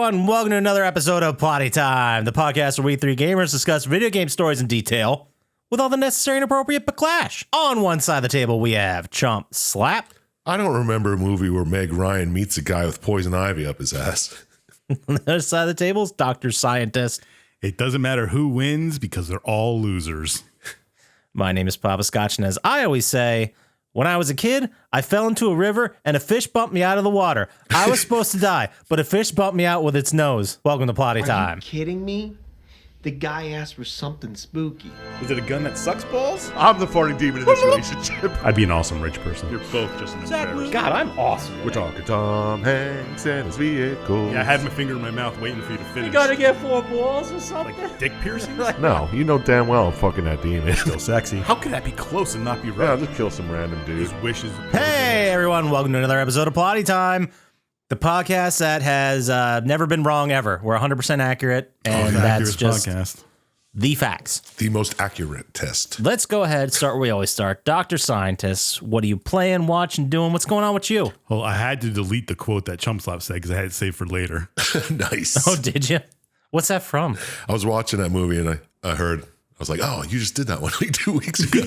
everyone. Welcome to another episode of Plotty Time, the podcast where we three gamers discuss video game stories in detail with all the necessary and appropriate backlash. On one side of the table, we have Chump Slap. I don't remember a movie where Meg Ryan meets a guy with poison ivy up his ass. On the other side of the table is Dr. Syintist. It doesn't matter who wins because they're all losers. My name is Poppascotch, and as I always say, when I was a kid, I fell into a river and a fish bumped me out of the water. I was supposed to die, but a fish bumped me out with its nose. Welcome to Plotty Time. Are you kidding me? The guy asked for something spooky. Is it a gun that sucks balls? I'm the farting demon in this relationship. I'd be an awesome rich person. You're both just an embarrassment. God, I'm awesome. We're talking Tom Hanks and his vehicle. Yeah, I had my finger in my mouth waiting for you to finish. get 4 balls or something? Like dick piercings? No, you know damn well I'm fucking that demon. Still sexy. How could that be close and not be Yeah, right? I'll just kill some random dude. His wishes. Hey, everyone. Welcome to another episode of Plotty Time, the podcast that has never been wrong ever. We're 100% accurate, and that's just podcast. the facts. The most accurate test. Let's go ahead, start where we always start. Dr. Syintist, what are you playing, watching, doing? What's going on with you? Well, I had to delete the quote that Chump Slap said because I had it saved for later. Nice. Oh, did you? What's that from? I was watching that movie and I heard, I was like, oh, you just did that one like 2 weeks ago.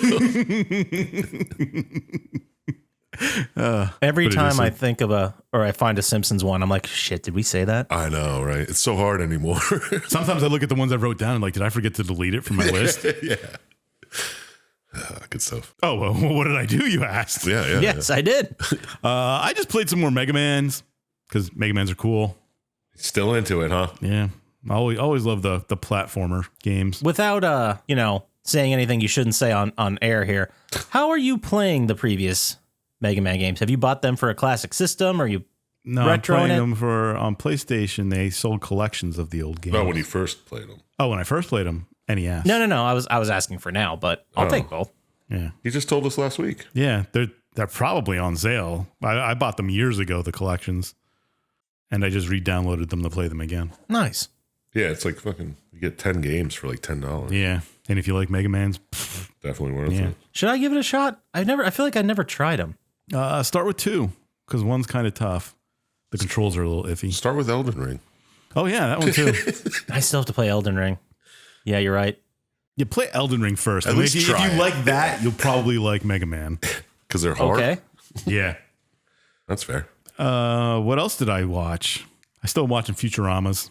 Every But it time is I think of I find a Simpsons one, I'm like, shit, did we say that? I know, right? It's so hard anymore. Sometimes I look at the ones I wrote down and like, did I forget to delete it from my list? Yeah. Good stuff. Oh, well, what did I do, you asked? Yeah. Yes, I did. I just played some more Mega Mans because Mega Mans are cool. Still into it, huh? Yeah. I always love the platformer games. Without, saying anything you shouldn't say on air here, how are you playing the previous Mega Man games? Have you bought them for a classic system, or are you No, I'm retro playing in it? them on PlayStation. They sold collections of the old games. Not when you first played them. Oh, when I first played them, NES. No. I was asking for now, but I'll take both. Yeah, You just told us last week. yeah. They're probably on sale. I bought them years ago, the collections, and I just re-downloaded them to play them again. Nice. Yeah, it's like fucking, you get 10 games for like $10. Yeah, and if you like Mega Man's, Definitely worth yeah. it. Should I give it a shot? I feel like I never tried them. Start with 2 because 1's kind of tough. The controls are a little iffy. Start with Elden Ring. Oh yeah, that one too. I still have to play Elden Ring. Yeah, you're right. You play Elden Ring first. At I mean, least if try you it. like that, you'll probably like Mega Man. Because they're hard. Okay. Yeah. That's fair. What else did I watch? I still watching Futuramas.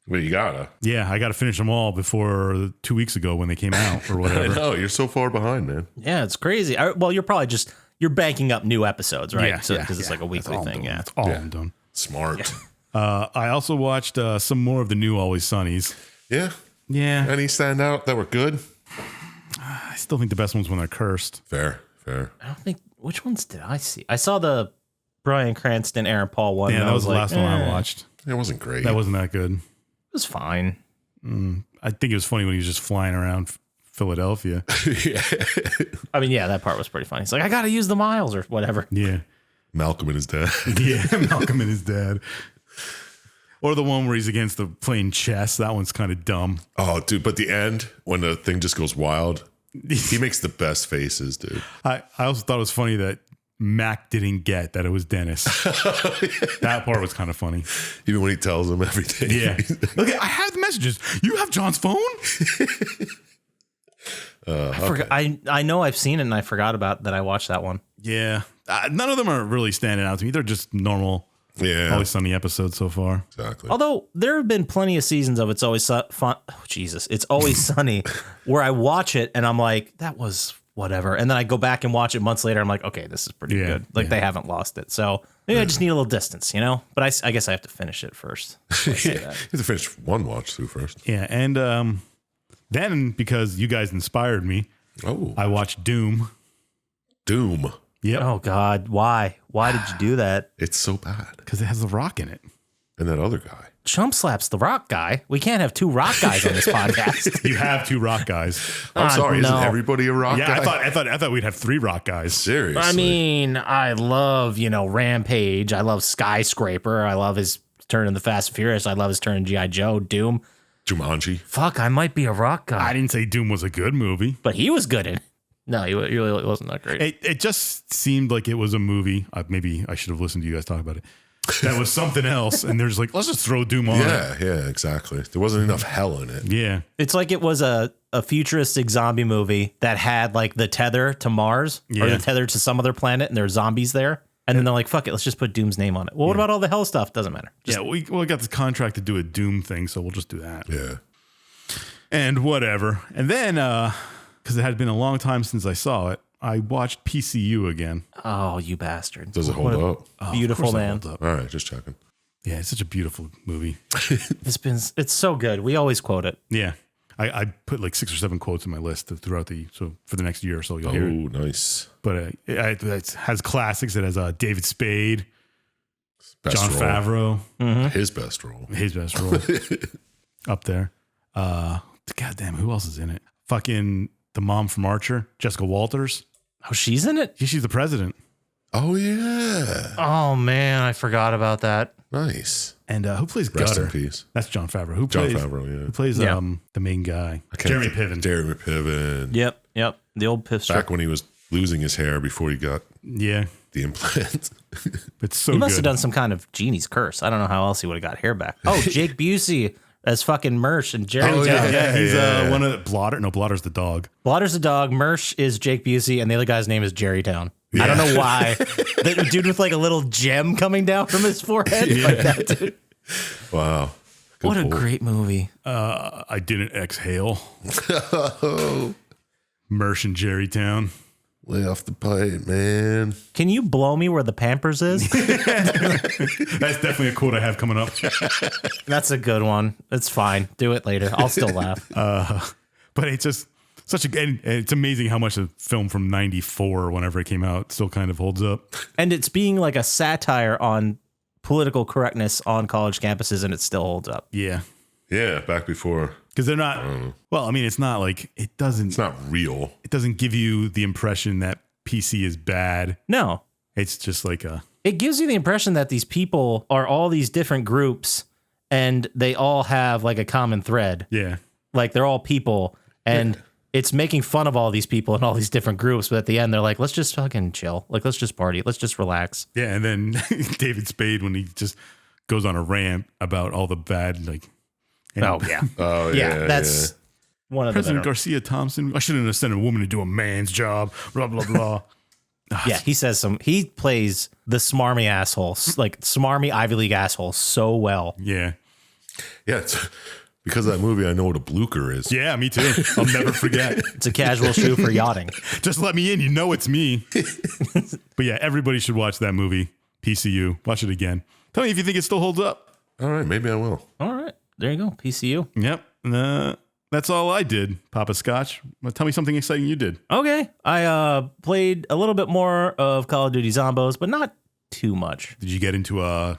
Well, you gotta. Yeah, I got to finish them all before 2 weeks ago when they came out or I whatever. know, you're so far behind, man. Yeah, it's crazy. Well, you're probably you're banking up new episodes, right? Yeah, Because it's like a That's weekly all I'm thing. doing. Yeah. That's all Yeah. I'm doing. Smart. I also watched some more of the new Always Sunnies. Yeah. Yeah, Any stand out that were good? I still think the best ones when they're cursed. Fair. I don't think, which ones did I see? I saw the Bryan Cranston, Aaron Paul one. Yeah, and that I was the like, last one I watched. It wasn't great. That wasn't that good. It was fine. I think it was funny when he was just flying around Philadelphia. Yeah. I mean, yeah, that part was pretty funny. He's like, I got to use the miles or whatever. Yeah. Malcolm and his dad. Yeah, Malcolm and his dad. Or the one where he's against the playing chess. That one's kind of dumb. Oh, dude, but the end, when the thing just goes wild, he makes the best faces, dude. I also thought it was funny that Mac didn't get that it was Dennis. That part was kind of funny. Even when he tells him everything. Yeah. Look, I have the messages. You have John's phone? I forgot. I know I've seen it and I forgot about that. I watched that one. Yeah. None of them are really standing out to me. They're just normal, Yeah. Always Sunny episodes so far. Exactly. Although there have been plenty of seasons of It's Always Fun. Oh, Jesus. It's Always Sunny where I watch it and I'm like, that was whatever. And then I go back and watch it months later. I'm like, okay, this is pretty Yeah, good. Like yeah. they haven't lost it. So maybe I just need a little distance, But I guess I have to finish it first. You have to finish one watch through first. Yeah. And then, because you guys inspired me, Oh. I watched Doom. Doom. Yep. Oh, God. Why? Why did you do that? It's so bad. Because it has The Rock in it. And that other guy. Chump Slap's the rock guy. We can't have 2 rock guys on this podcast. You have 2 rock guys. I'm sorry, no. isn't everybody a rock Yeah, guy? I thought we'd have 3 rock guys. Seriously. I mean, I love, Rampage. I love Skyscraper. I love his turn in the Fast and Furious. I love his turn in G.I. Joe. Doom. Jumanji. Fuck, I might be a rock guy. I didn't say Doom was a good movie. But he was good in it. No, he really wasn't that great. It just seemed like it was a movie. Maybe I should have listened to you guys talk about it. that was something else, and they're just like, let's just throw Doom on it. Yeah, exactly. There wasn't enough hell in it. Yeah. It's like it was a futuristic zombie movie that had like the tether to Mars or Yeah. the tether to some other planet, and there's zombies there. And then they're like, fuck it, let's just put Doom's name on it. Well, what about all the hell stuff? Doesn't matter. Yeah, we got this contract to do a Doom thing, so we'll just do that. Yeah. And whatever. And then, because it had been a long time since I saw it, I watched PCU again. Oh, you bastard. Does it hold up? Oh, Beautiful, of course it man. holds up. All right, just checking. Yeah, it's such a beautiful movie. It's so good. We always quote it. Yeah. I put like 6 or 7 quotes in my list throughout so for the next year or so you'll hear it. Oh, nice. But it has classics. It has David Spade, Best Jon role. Favreau, His best role. his best role up there. Goddamn, who else is in it? Fucking the mom from Archer, Jessica Walters. Oh, she's in it? Yeah, she's the president. Oh, yeah. Oh, man, I forgot about that. Nice. And who plays Rest Gutter? in peace. That's Jon Favreau. Who Jon plays Favreau, Who yeah. plays Yeah. the main guy? I can't Jeremy think- Piven. Jeremy Piven. Yep. The old piff strip. Back when he was losing his hair before he got Yeah, the implant. it's so He must good. have done some kind of genie's curse. I don't know how else he would have got hair back. Oh, Jake Busey as fucking Mersh and Jerry Oh, Town. Yeah, he's yeah. one of the Blotter. No, Blotter's the dog. Blotter's the dog. Mersh is Jake Busey, and the other guy's name is Jerry Town. I don't know why. The dude with like a little gem coming down from his forehead. Like that dude. Wow. Good What a pull. great movie. I didn't exhale. Mersh and Jerrytown. Lay off the pipe, man. Can you blow me where the Pampers is? That's definitely a quote I have coming up. That's a good one. It's fine. Do it later. I'll still laugh. But it's just such a. And it's amazing how much a film from '94 or whenever it came out still kind of holds up. And it's being like a satire on political correctness on college campuses, and it still holds up. Yeah, Yeah, back before. because they're not. Well, I mean, it's not like it doesn't. It's not real. It doesn't give you the impression that PC is bad. No, It's just like a. it gives you the impression that these people are all these different groups, and they all have like a common thread. Yeah. Like they're all people, and it's making fun of all these people in all these different groups. But at the end, they're like, let's just fucking chill. Like, let's just party. Let's just relax. Yeah, and then David Spade when he just goes on a rant about all the bad like. And Oh, yeah. Oh, Yeah, that's one of the President better. Garcia Thompson. I shouldn't have sent a woman to do a man's job. Blah blah blah. Yeah, he plays the smarmy asshole, like smarmy Ivy League asshole so well. Yeah, Yeah, it's, because of that movie, I know what a blucher is. yeah, me too. I'll never forget. It's a casual shoe for yachting. Just let me in. You know it's me. But yeah, everybody should watch that movie. PCU. Watch it again. Tell me if you think it still holds up. All right, maybe I will. All right, there you go. PCU. Yep. That's all I did. Poppascotch. Well, tell me something exciting you did. Okay, I played a little bit more of Call of Duty Zombos, but not too much. Did you get into a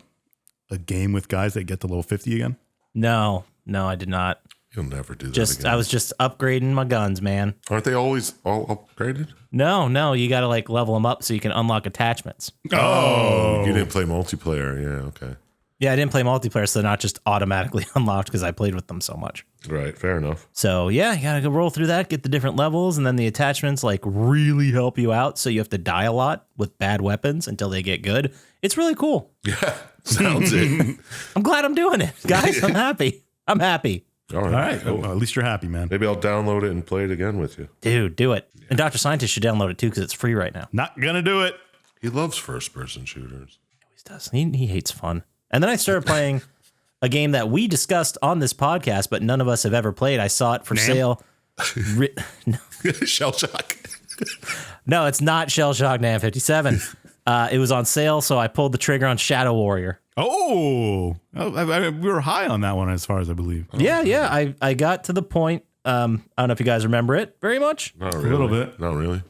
game with guys that get to level 50 again? No, I did not. You'll never do that Just again. I was just upgrading my guns, man. Aren't they always all upgraded? No, you got to like level them up so you can unlock attachments. Oh, you didn't play multiplayer. Yeah, okay. Yeah, I didn't play multiplayer, so they're not just automatically unlocked because I played with them so much. Right, fair enough. So yeah, you gotta go roll through that, get the different levels, and then the attachments like really help you out. So you have to die a lot with bad weapons until they get good. It's really cool. Yeah, sounds it. I'm glad I'm doing it, guys. I'm happy. I'm happy, All right. All right. cool. Well, at least you're happy, man. Maybe I'll download it and play it again with you. dude. Do it. And Dr. Scientist should download it too because it's free right now. Not gonna do it. He loves first-person shooters. He always does. He hates fun. And then I started playing a game that we discussed on this podcast, but none of us have ever played. I saw it for sale. Shell shock. No, it's not Shell Shock NAM 57. It was on sale, so I pulled the trigger on Shadow Warrior. Oh, we were high on that one as far as I believe. Yeah. I got to the point. I don't know if you guys remember it very much. Not really. little bit. Not really.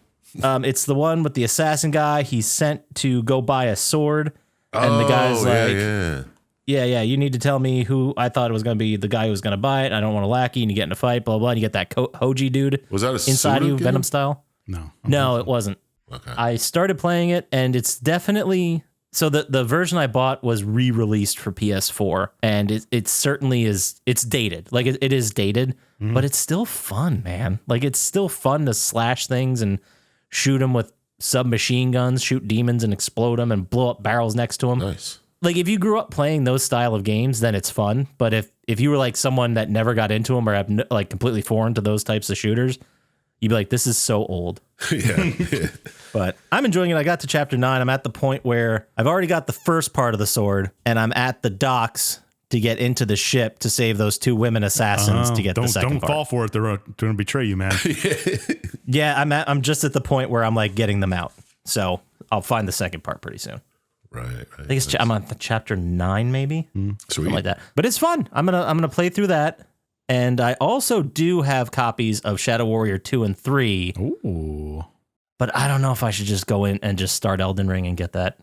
It's the one with the assassin guy. He's sent to go buy a sword. And the guy's like, yeah, you need to tell me who I thought it was going to be the guy who was going to buy it. I don't want a lackey. And you get in a fight, blah, blah. And you get that Hoji dude Was that a inside Suda you, game? Venom style. No, it wasn't. Okay. I started playing it, and it's definitely... So the version I bought was re-released for PS4, and it certainly is... It's dated. Like, it is dated, but it's still fun, man. Like, it's still fun to slash things and shoot them with submachine guns, shoot demons and explode them, and blow up barrels next to them. Nice. like if you grew up playing those style of games, then it's fun. But if you were like someone that never got into them or have like completely foreign to those types of shooters, you'd be like, this is so old. Yeah. But I'm enjoying it. I got to chapter 9. I'm at the point where I've already got the first part of the sword, and I'm at the docks to get into the ship to save those 2 women assassins to get the second part. Don't fall for it. They're going to betray you, man. Yeah, I'm just at the point where I'm like getting them out. So I'll find the second part pretty soon. Right. I think it's I'm on the chapter 9, maybe something Sweet. like that. But it's fun. I'm gonna play through that, and I also do have copies of Shadow Warrior 2 and 3. Ooh. But I don't know if I should just go in and just start Elden Ring and get that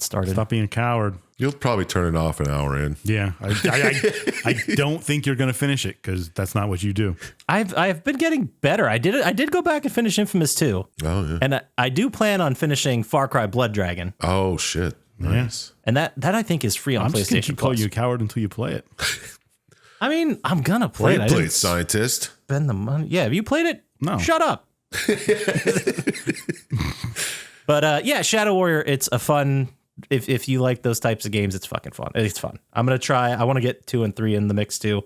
started. Stop being a coward. You'll probably turn it off an hour in. Yeah. I don't think you're going to finish it because that's not what you do. I've been getting better. I did go back and finish Infamous 2. Oh, yeah. And I do plan on finishing Far Cry Blood Dragon. Oh, shit. Nice. And that I think is free on I'm just going PlayStation to call Plus. you a coward until you play it. I mean, I'm gonna play it. I Played didn't Syintist. spend the money. Yeah, have you played it? No. Shut up. But yeah, Shadow Warrior, it's a fun. If you like those types of games, it's fucking fun. It's fun. I'm gonna try. I want to get 2 and 3 in the mix too,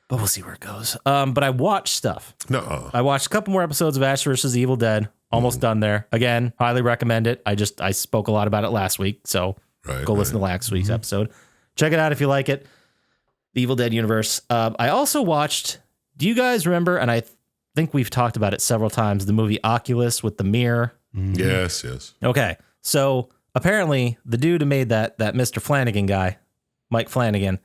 but we'll see where it goes. But I watched stuff. No. I watched a couple more episodes of Ash vs. Evil Dead. Almost done there. Again, highly recommend it. I spoke a lot about it last week, so go listen to last week's episode. Check it out if you like it. The Evil Dead universe. I also watched. Do you guys remember? And I think we've talked about it several times. The movie Oculus with the mirror. Yes. Okay, so apparently the dude who made that Mr. Flanagan guy, Mike Flanagan,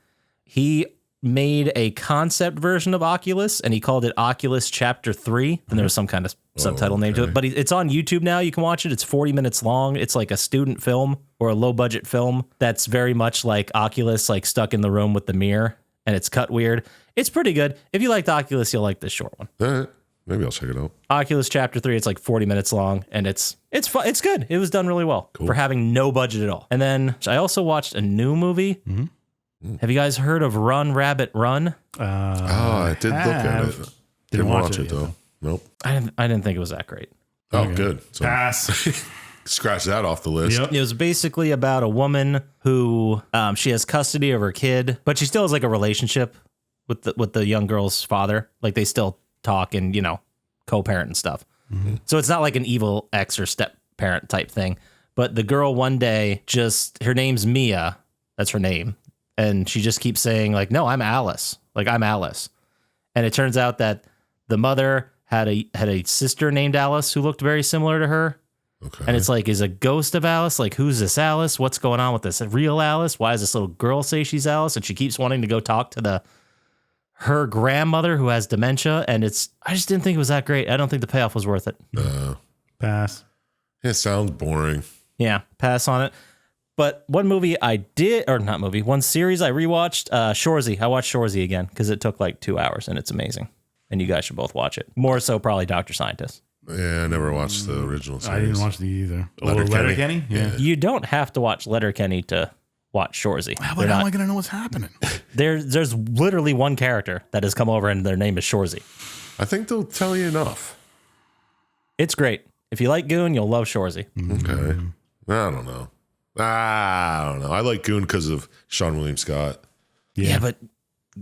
he made a concept version of Oculus and he called it Oculus Chapter 3. And there was some kind of subtitle name to it, but it's on YouTube now. You can watch it. It's 40 minutes long. It's like a student film or a low budget film that's very much like Oculus, like stuck in the room with the mirror, and it's cut weird. It's pretty good. If you liked Oculus, you'll like this short one. All right. Maybe I'll check it out. Oculus Chapter 3, it's like 40 minutes long, and it's fun. It's good. It was done really well for having no budget at all. And then I also watched a new movie. Have you guys heard of Run Rabbit Run? I did look at it. Didn't watch it though. Nope. I didn't think it was that great. Oh, good. So Pass. scratch that off the list. Yep. It was basically about a woman who she has custody of her kid, but she still has like a relationship with the young girl's father. Like they still talk and, co-parent and stuff. So it's not like an evil ex or step parent type thing. But the girl one day her name's Mia. That's her name. And she just keeps saying like, no, I'm Alice. Like I'm Alice. And it turns out that the mother had a sister named Alice who looked very similar to her. Okay. And it's like, is a ghost of Alice? Like, who's this Alice? What's going on with this real Alice? Why does this little girl say she's Alice? And she keeps wanting to go talk to her grandmother who has dementia. And I just didn't think it was that great. I don't think the payoff was worth it. Pass. It sounds boring. Yeah, pass on it. But one series I rewatched, Shoresy. I watched Shoresy again because it took like 2 hours and it's amazing. And you guys should both watch it. More so probably Dr. Scientist. Yeah, I never watched the original series. I didn't watch the either. Letterkenny? Yeah. You don't have to watch Letterkenny to watch Shoresy. How am I going to know what's happening? There's literally one character that has come over and their name is Shoresy. I think they'll tell you enough. It's great. If you like Goon, you'll love Shoresy. Okay. I don't know. I like Goon because of Sean William Scott. Yeah, but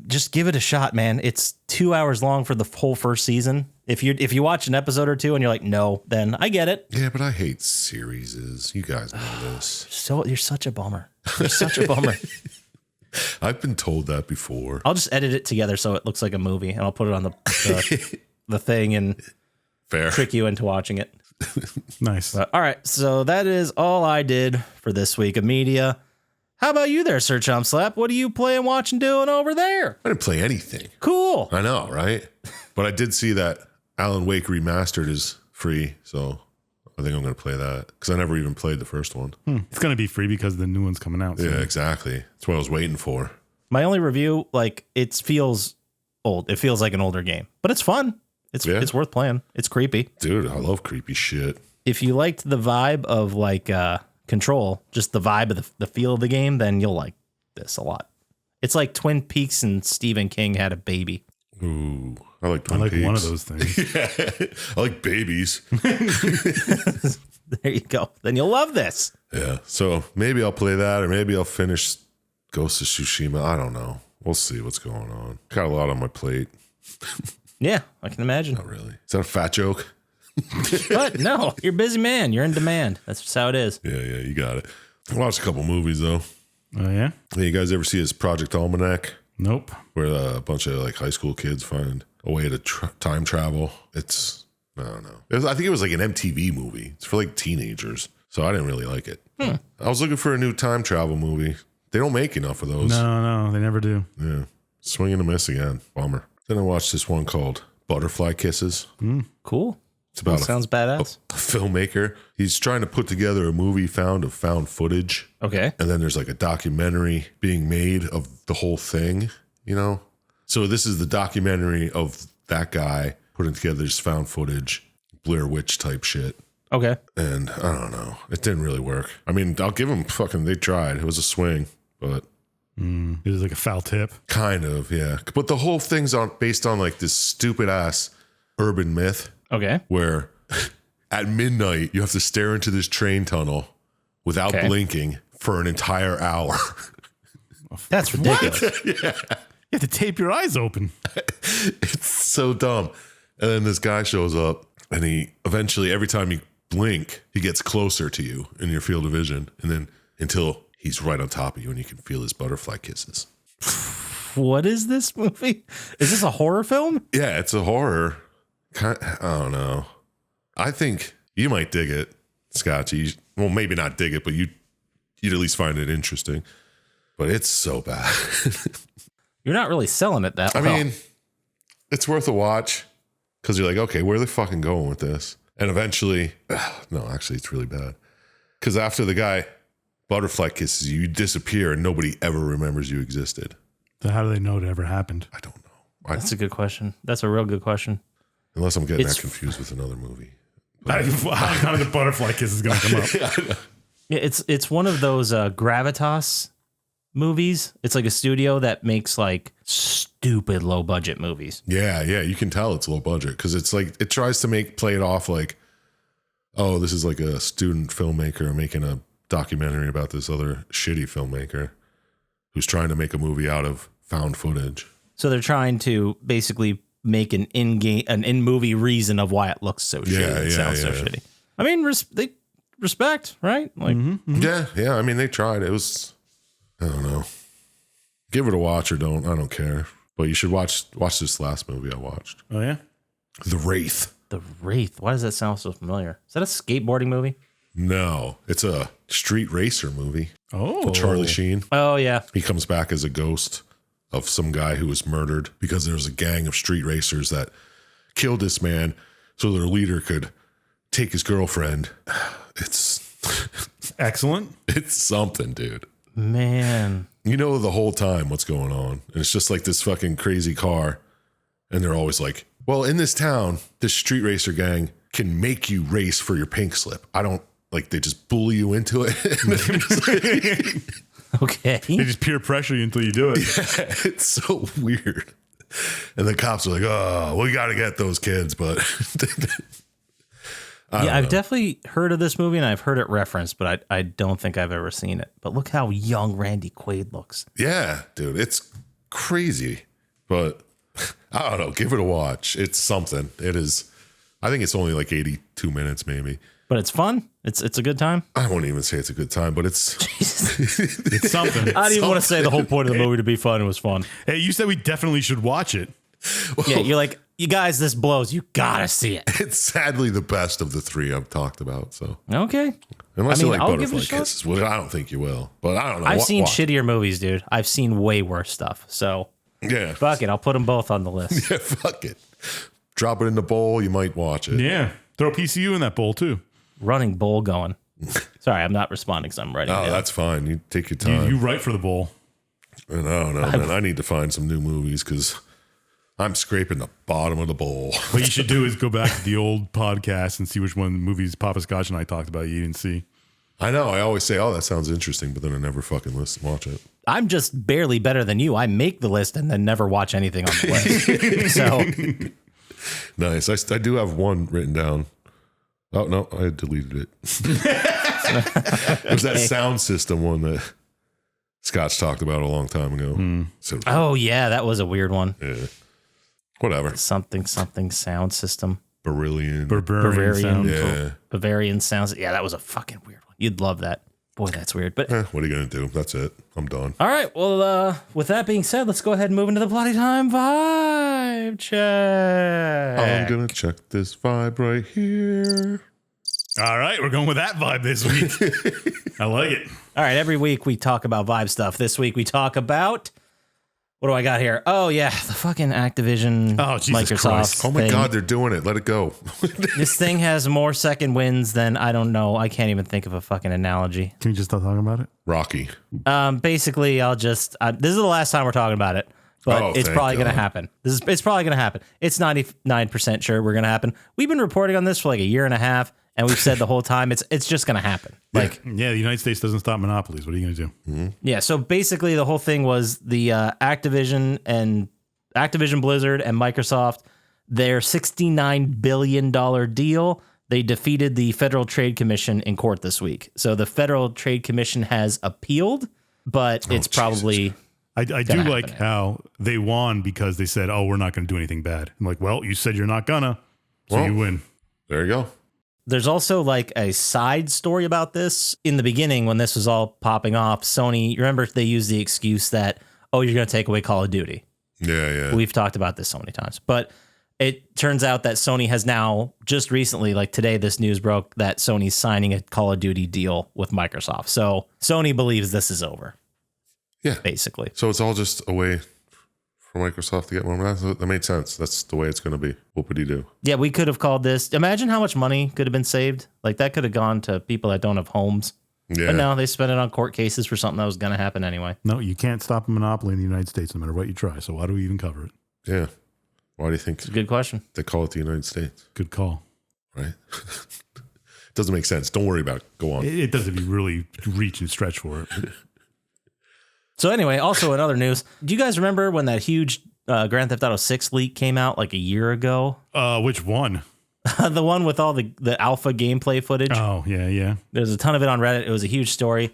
just give it a shot, man. It's 2 hours long for the whole first season. If you watch an episode or two and you're like, no, then I get it. Yeah, but I hate series. You guys know this. So you're such a bummer. You're such a bummer. I've been told that before. I'll just edit it together so it looks like a movie, and I'll put it on the thing and Fair. trick you into watching it. Nice. But, all right, so that is all I did for this week of media. How about you there, Sir Chump Slap? What are you playing, watching, doing over there? I didn't play anything. Cool. I know, right? But I did see that Alan Wake Remastered is free, so I think I'm going to play that because I never even played the first one. It's going to be free because the new one's coming out. Yeah, exactly. That's what I was waiting for. My only review, it feels old. It feels like an older game, but it's fun. It's worth playing. It's creepy. Dude, I love creepy shit. If you liked the vibe of Control, just the vibe of the feel of the game, then you'll like this a lot. It's like Twin Peaks and Stephen King had a baby. Ooh, I like Twin Peaks. One of those things. Yeah, I like babies. There you go. Then you'll love this. Yeah. So maybe I'll play that, or maybe I'll finish Ghost of Tsushima. I don't know. We'll see what's going on. Got a lot on my plate. Yeah, I can imagine. Not really. Is that a fat joke? But no, you're a busy man. You're in demand. That's just how it is. Yeah, you got it. I watched a couple movies though. Oh, yeah? Hey, you guys ever see his Project Almanac, Nope. where a bunch of like high school kids find a way to time travel? It's, I don't know. I think it was like an MTV movie. It's for like teenagers. So I didn't really like it. I was looking for a new time travel movie. They don't make enough of those. No, they never do. Yeah. Swing and a miss again. Bummer. Then I watched this one called Butterfly Kisses. Cool. It's about Sounds badass. a filmmaker. He's trying to put together a movie found footage. Okay. And then there's like a documentary being made of the whole thing, you know? So this is the documentary of that guy putting together this found footage, Blair Witch type shit. Okay. And I don't know. It didn't really work. I mean, I'll give them they tried. It was a swing, but It was like a foul tip. kind of, yeah. But the whole thing's based on like this stupid ass urban myth Okay. where at midnight you have to stare into this train tunnel without Okay. blinking for an entire hour. That's ridiculous. You have to tape your eyes open. It's so dumb. And then this guy shows up and he eventually, every time you blink, he gets closer to you in your field of vision. And then until he's right on top of you and you can feel his butterfly kisses. What is this movie? Is this a horror film? Yeah, it's a horror. I don't know. I think you might dig it, Scott. Well, maybe not dig it, but you'd at least find it interesting. But it's so bad. You're not really selling it that I well. mean, it's worth a watch because you're like, okay, where are they fucking going with this? And eventually, no, actually, it's really bad. Because after the guy butterfly kisses you, you disappear and nobody ever remembers you existed. So how do they know it ever happened? I don't know. That's a good question. That's a real good question. Unless I'm getting It's- that confused with another movie. How the butterfly kiss is going to come up? Yeah, it's one of those gravitas movies. It's like a studio that makes like stupid low budget movies. Yeah, you can tell it's low budget because it's like it tries to play it off like, oh, this is like a student filmmaker making a documentary about this other shitty filmmaker who's trying to make a movie out of found footage. So they're trying to basically make an in-movie reason of why it looks so shitty. It sounds so shitty. I mean, they respect, right? Like, Yeah. I mean, they tried. It was, I don't know. Give it a watch or don't. I don't care. But you should watch this last movie I watched, Oh, yeah? The Wraith. The Wraith. Why does that sound so familiar? Is that a skateboarding movie? No, it's a street racer movie. Oh. Charlie Sheen. Oh yeah. He comes back as a ghost of some guy who was murdered because there was a gang of street racers that killed this man so their leader could take his girlfriend. It's Excellent. it's something, dude. Man. You know the whole time what's going on. And it's just like this fucking crazy car. And they're always like, well, in this town, this street racer gang can make you race for your pink slip. I don't like, they just bully you into it. And they're just like, Okay. They just peer pressure you until you do it. it's so weird. And the cops are like, oh, we got to get those kids. But I've definitely heard of this movie and I've heard it referenced, but I don't think I've ever seen it. But look how young Randy Quaid looks. yeah, dude, it's crazy. But I don't know. Give it a watch. It's something. It is. I think it's only like 82 minutes, maybe. But it's fun. It's a good time. I won't even say it's a good time, but it's It's something. I didn't even want to say the whole point of the movie to be fun. It was fun. Hey, you said we definitely should watch it. Yeah, you're like, you guys, this blows. You gotta see it. it's sadly the best of the three I've talked about. So Okay. unless I mean, you like I'll give it butterfly a shot. kisses, well, I don't think you will. But I don't know. I've seen watch. shittier movies, dude. I've seen way worse stuff. So Yeah, fuck it. I'll put them both on the list. yeah, fuck it. Drop it in the bowl. You might watch it. Yeah. Throw PCU in that bowl, too. Running bowl going. Sorry, I'm not responding because I'm writing. Oh, down. that's fine. You take your time. You write for the bowl. And I don't know, man. I need to find some new movies because I'm scraping the bottom of the bowl. What you should do is go back to the old podcast and see which one of the movies Poppascotch and I talked about you didn't see. I know. I always say, "Oh, that sounds interesting," but then I never fucking watch it. I'm just barely better than you. I make the list and then never watch anything on the list. So Nice. I do have one written down. Oh no, I deleted it. It was that sound system one that Scotch talked about a long time ago. So, Oh yeah, that was a weird one. yeah. Whatever. Something sound system. Brilliant. Bavarian sound. Yeah. Bavarian sounds. Yeah, that was a fucking weird one. You'd love that. Boy, that's weird. But What are you going to do? That's it. I'm done. all right. Well, with that being said, let's go ahead and move into the Plotty Time vibe check. I'm going to check this vibe right here. All right, we're going with that vibe this week. I like it. All right. Every week we talk about vibe stuff. This week we talk about. What do I got here? Oh, yeah. The fucking Activision, Oh, Jesus Microsoft Christ. Oh my thing. God, they're doing it. Let it go. This thing has more second wins than I don't know. I can't even think of a fucking analogy. Can we just stop talking about it? Rocky. Basically, I'll just. This is the last time we're talking about it, but Oh, it's thank probably going to God. happen. It's probably going to happen. It's 99% sure we're going to happen. We've been reporting on this for like a year and a half, and we've said the whole time it's just going to happen. Like, Yeah, the United States doesn't stop monopolies. What are you going to do? yeah. So basically, the whole thing was the Activision Blizzard and Microsoft, their $69 billion deal. They defeated the Federal Trade Commission in court this week. So the Federal Trade Commission has appealed, but it's probably. I do Gonna like happen. how they won because they said, oh, we're not going to do anything bad. I'm like, well, you said you're not gonna, so Well. you win. There you go. There's also like a side story about this. In the beginning, when this was all popping off, Sony, you remember they used the excuse that, oh, you're going to take away Call of Duty. Yeah. We've talked about this so many times. But it turns out that Sony has now, just recently, like today, this news broke that Sony's signing a Call of Duty deal with Microsoft. So Sony believes this is over, Yeah. basically. So it's all just a way for Microsoft to get more. That made sense. That's the way it's going to be. Whoopity-doo. Yeah, we could have called this. Imagine how much money could have been saved. Like that could have gone to people that don't have homes. Yeah. But no, they spent it on court cases for something that was going to happen anyway. No, you can't stop a monopoly in the United States no matter what you try. So why do we even cover it? Yeah. Why do you think It's a good question. they call it the United States? Good call. Right? Doesn't make sense. Don't worry about it. Go on. It does if you really reach and stretch for it. So anyway, also in other news, do you guys remember when that huge Grand Theft Auto 6 leak came out like a year ago? Which one? The one with all the alpha gameplay footage. Oh, yeah. There's a ton of it on Reddit. It was a huge story.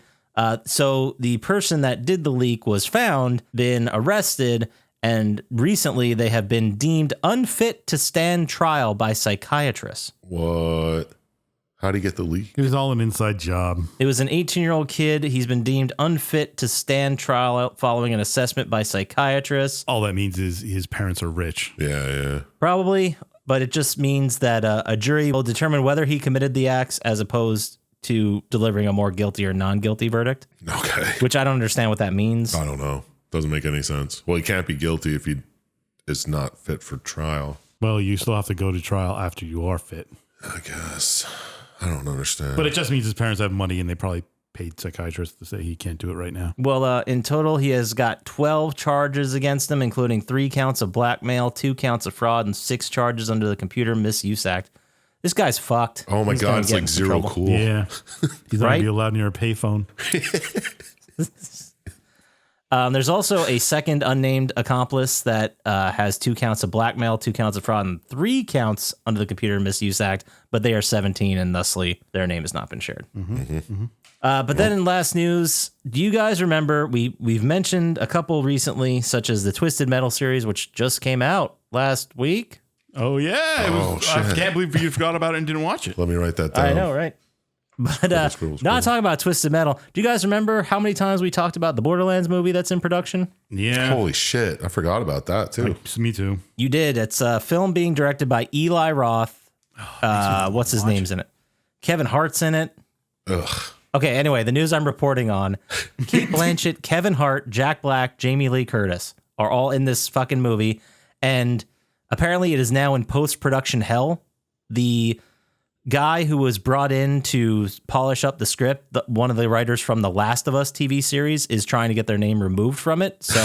So the person that did the leak was found, been arrested, and recently they have been deemed unfit to stand trial by psychiatrists. What? How do you get the leak? It was all an inside job. It was an 18-year-old kid. He's been deemed unfit to stand trial following an assessment by psychiatrists. All that means is his parents are rich. Yeah. Probably, but it just means that a jury will determine whether he committed the acts as opposed to delivering a more guilty or non-guilty verdict, Okay. which I don't understand what that means. I don't know. Doesn't make any sense. Well, he can't be guilty if he is not fit for trial. Well, you still have to go to trial after you are fit. I guess. I don't understand. But it just means his parents have money and they probably paid psychiatrists to say he can't do it right now. Well, in total, he has got 12 charges against him, including 3 counts of blackmail, 2 counts of fraud, and 6 charges under the Computer Misuse Act. This guy's fucked. Oh my He's gonna God, it's get like in some zero trouble. cool. Yeah. He's not going Right? to be allowed near a payphone. There's also a second unnamed accomplice that has 2 counts of blackmail, 2 counts of fraud, and 3 counts under the Computer Misuse Act, but they are 17, and thusly their name has not been shared. But then in last news, do you guys remember, we've mentioned a couple recently, such as the Twisted Metal series, which just came out last week? Oh, yeah. Oh, I shit. can't believe you forgot about it and didn't watch it. Let me write that down. I know, right? But Scribble. not talking about Twisted Metal. Do you guys remember how many times we talked about the Borderlands movie that's in production? Yeah. Holy shit. I forgot about that too. Me too. You did. It's a film being directed by Eli Roth. What's his name's in it? Kevin Hart's in it. Ugh. Okay, anyway, the news I'm reporting on, Kate Blanchett, Kevin Hart, Jack Black, Jamie Lee Curtis are all in this fucking movie. And apparently it is now in post-production hell. The guy who was brought in to polish up the script, one of the writers from the Last of Us TV series, is trying to get their name removed from it. So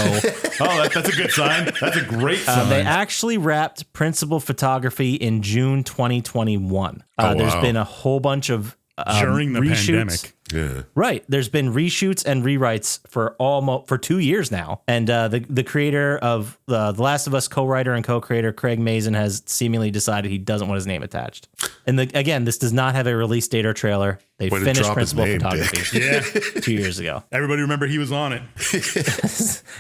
Oh, that's a good sign. That's a great sign. they actually wrapped principal photography in June 2021. Oh, There's wow. been a whole bunch of During the pandemic. Yeah. Right. There's been reshoots and rewrites for 2 years now. And the creator of The Last of Us co-writer and co-creator Craig Mazin has seemingly decided he doesn't want his name attached. And again, this does not have a release date or trailer. They Way to finished drop his principal name, photography Yeah. 2 years ago. Everybody remember he was on it.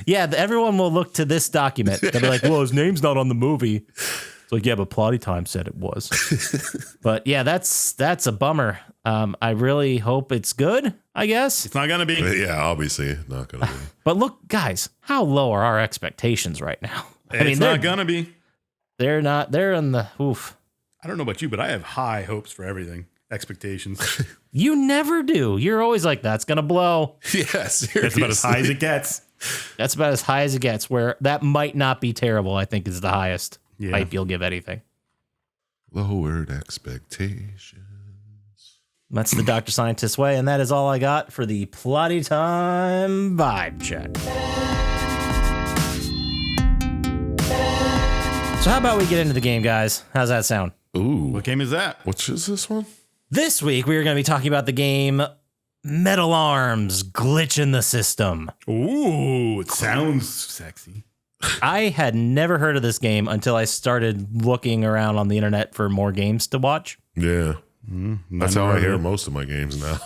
Yeah, everyone will look to this document. They'll be like, well, his name's not on the movie. It's like, yeah, but Plottytime said it was. But yeah, that's a bummer. I really hope it's good, I guess. It's not going to be. Yeah, obviously not going to be. But look, guys, how low are our expectations right now? It's not going to be. They're not. They're in the oof. I don't know about you, but I have high hopes for everything. Expectations. You never do. You're always like, that's going to blow. Yeah, seriously. That's about as high as it gets. That's about as high as it gets, where that might not be terrible, I think is the highest hype you'll give anything. Lowered expectations. That's the Dr. Scientist way, and that is all I got for the Plotty Time vibe check. So how about we get into the game, guys? How's that sound? Ooh. What game is that? Which is this one? This week, we are going to be talking about the game Metal Arms Glitch in the System. Ooh, it sounds sexy. I had never heard of this game until I started looking around on the internet for more games to watch. Yeah. That's how I hear most of my games now.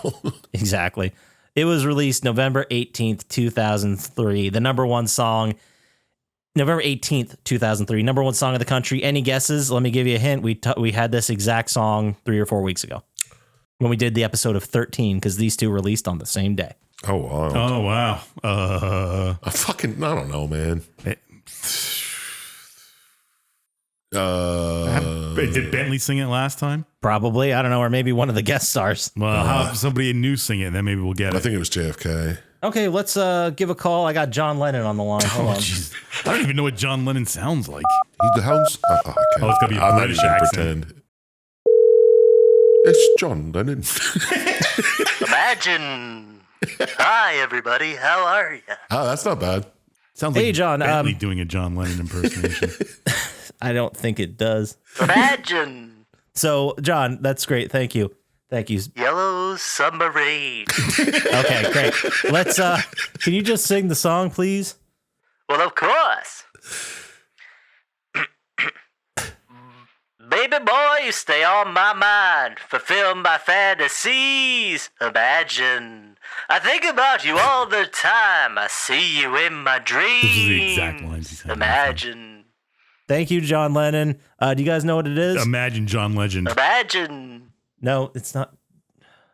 Exactly. It was released November 18th, 2003. The number one song, November 18th, 2003. Number one song of the country. Any guesses? Let me give you a hint. We had this exact song 3 or 4 weeks ago when we did the episode of 13, because these two released on the same day. Oh, wow. Oh, wow. I don't know, man. Did Bentley sing it last time? Probably. I don't know. Or maybe one of the guest stars. Well, how if somebody new sing it, then maybe we'll get it. I think it was JFK. Okay, let's give a call. I got John Lennon on the line. Hold on. Jeez. I don't even know what John Lennon sounds like. The hounds. I can't. Oh, it's gotta be a I'm not British even accent. pretend. It's John Lennon. Imagine. Hi, everybody. How are you? Oh, that's not bad. Sounds Hey, like John, Bentley doing a John Lennon impersonation. I don't think it does. Imagine. So, John, that's great. Thank you. Thank you. Yellow submarine. Okay, great. Let's, can you just sing the song, please? Well, of course. Baby boy, you stay on my mind. Fulfill my fantasies. Imagine. I think about you all the time. I see you in my dreams. This is the exact lines he said. Imagine. Thank you, John Lennon. Do you guys know what it is? Imagine John Legend. Imagine. No, it's not.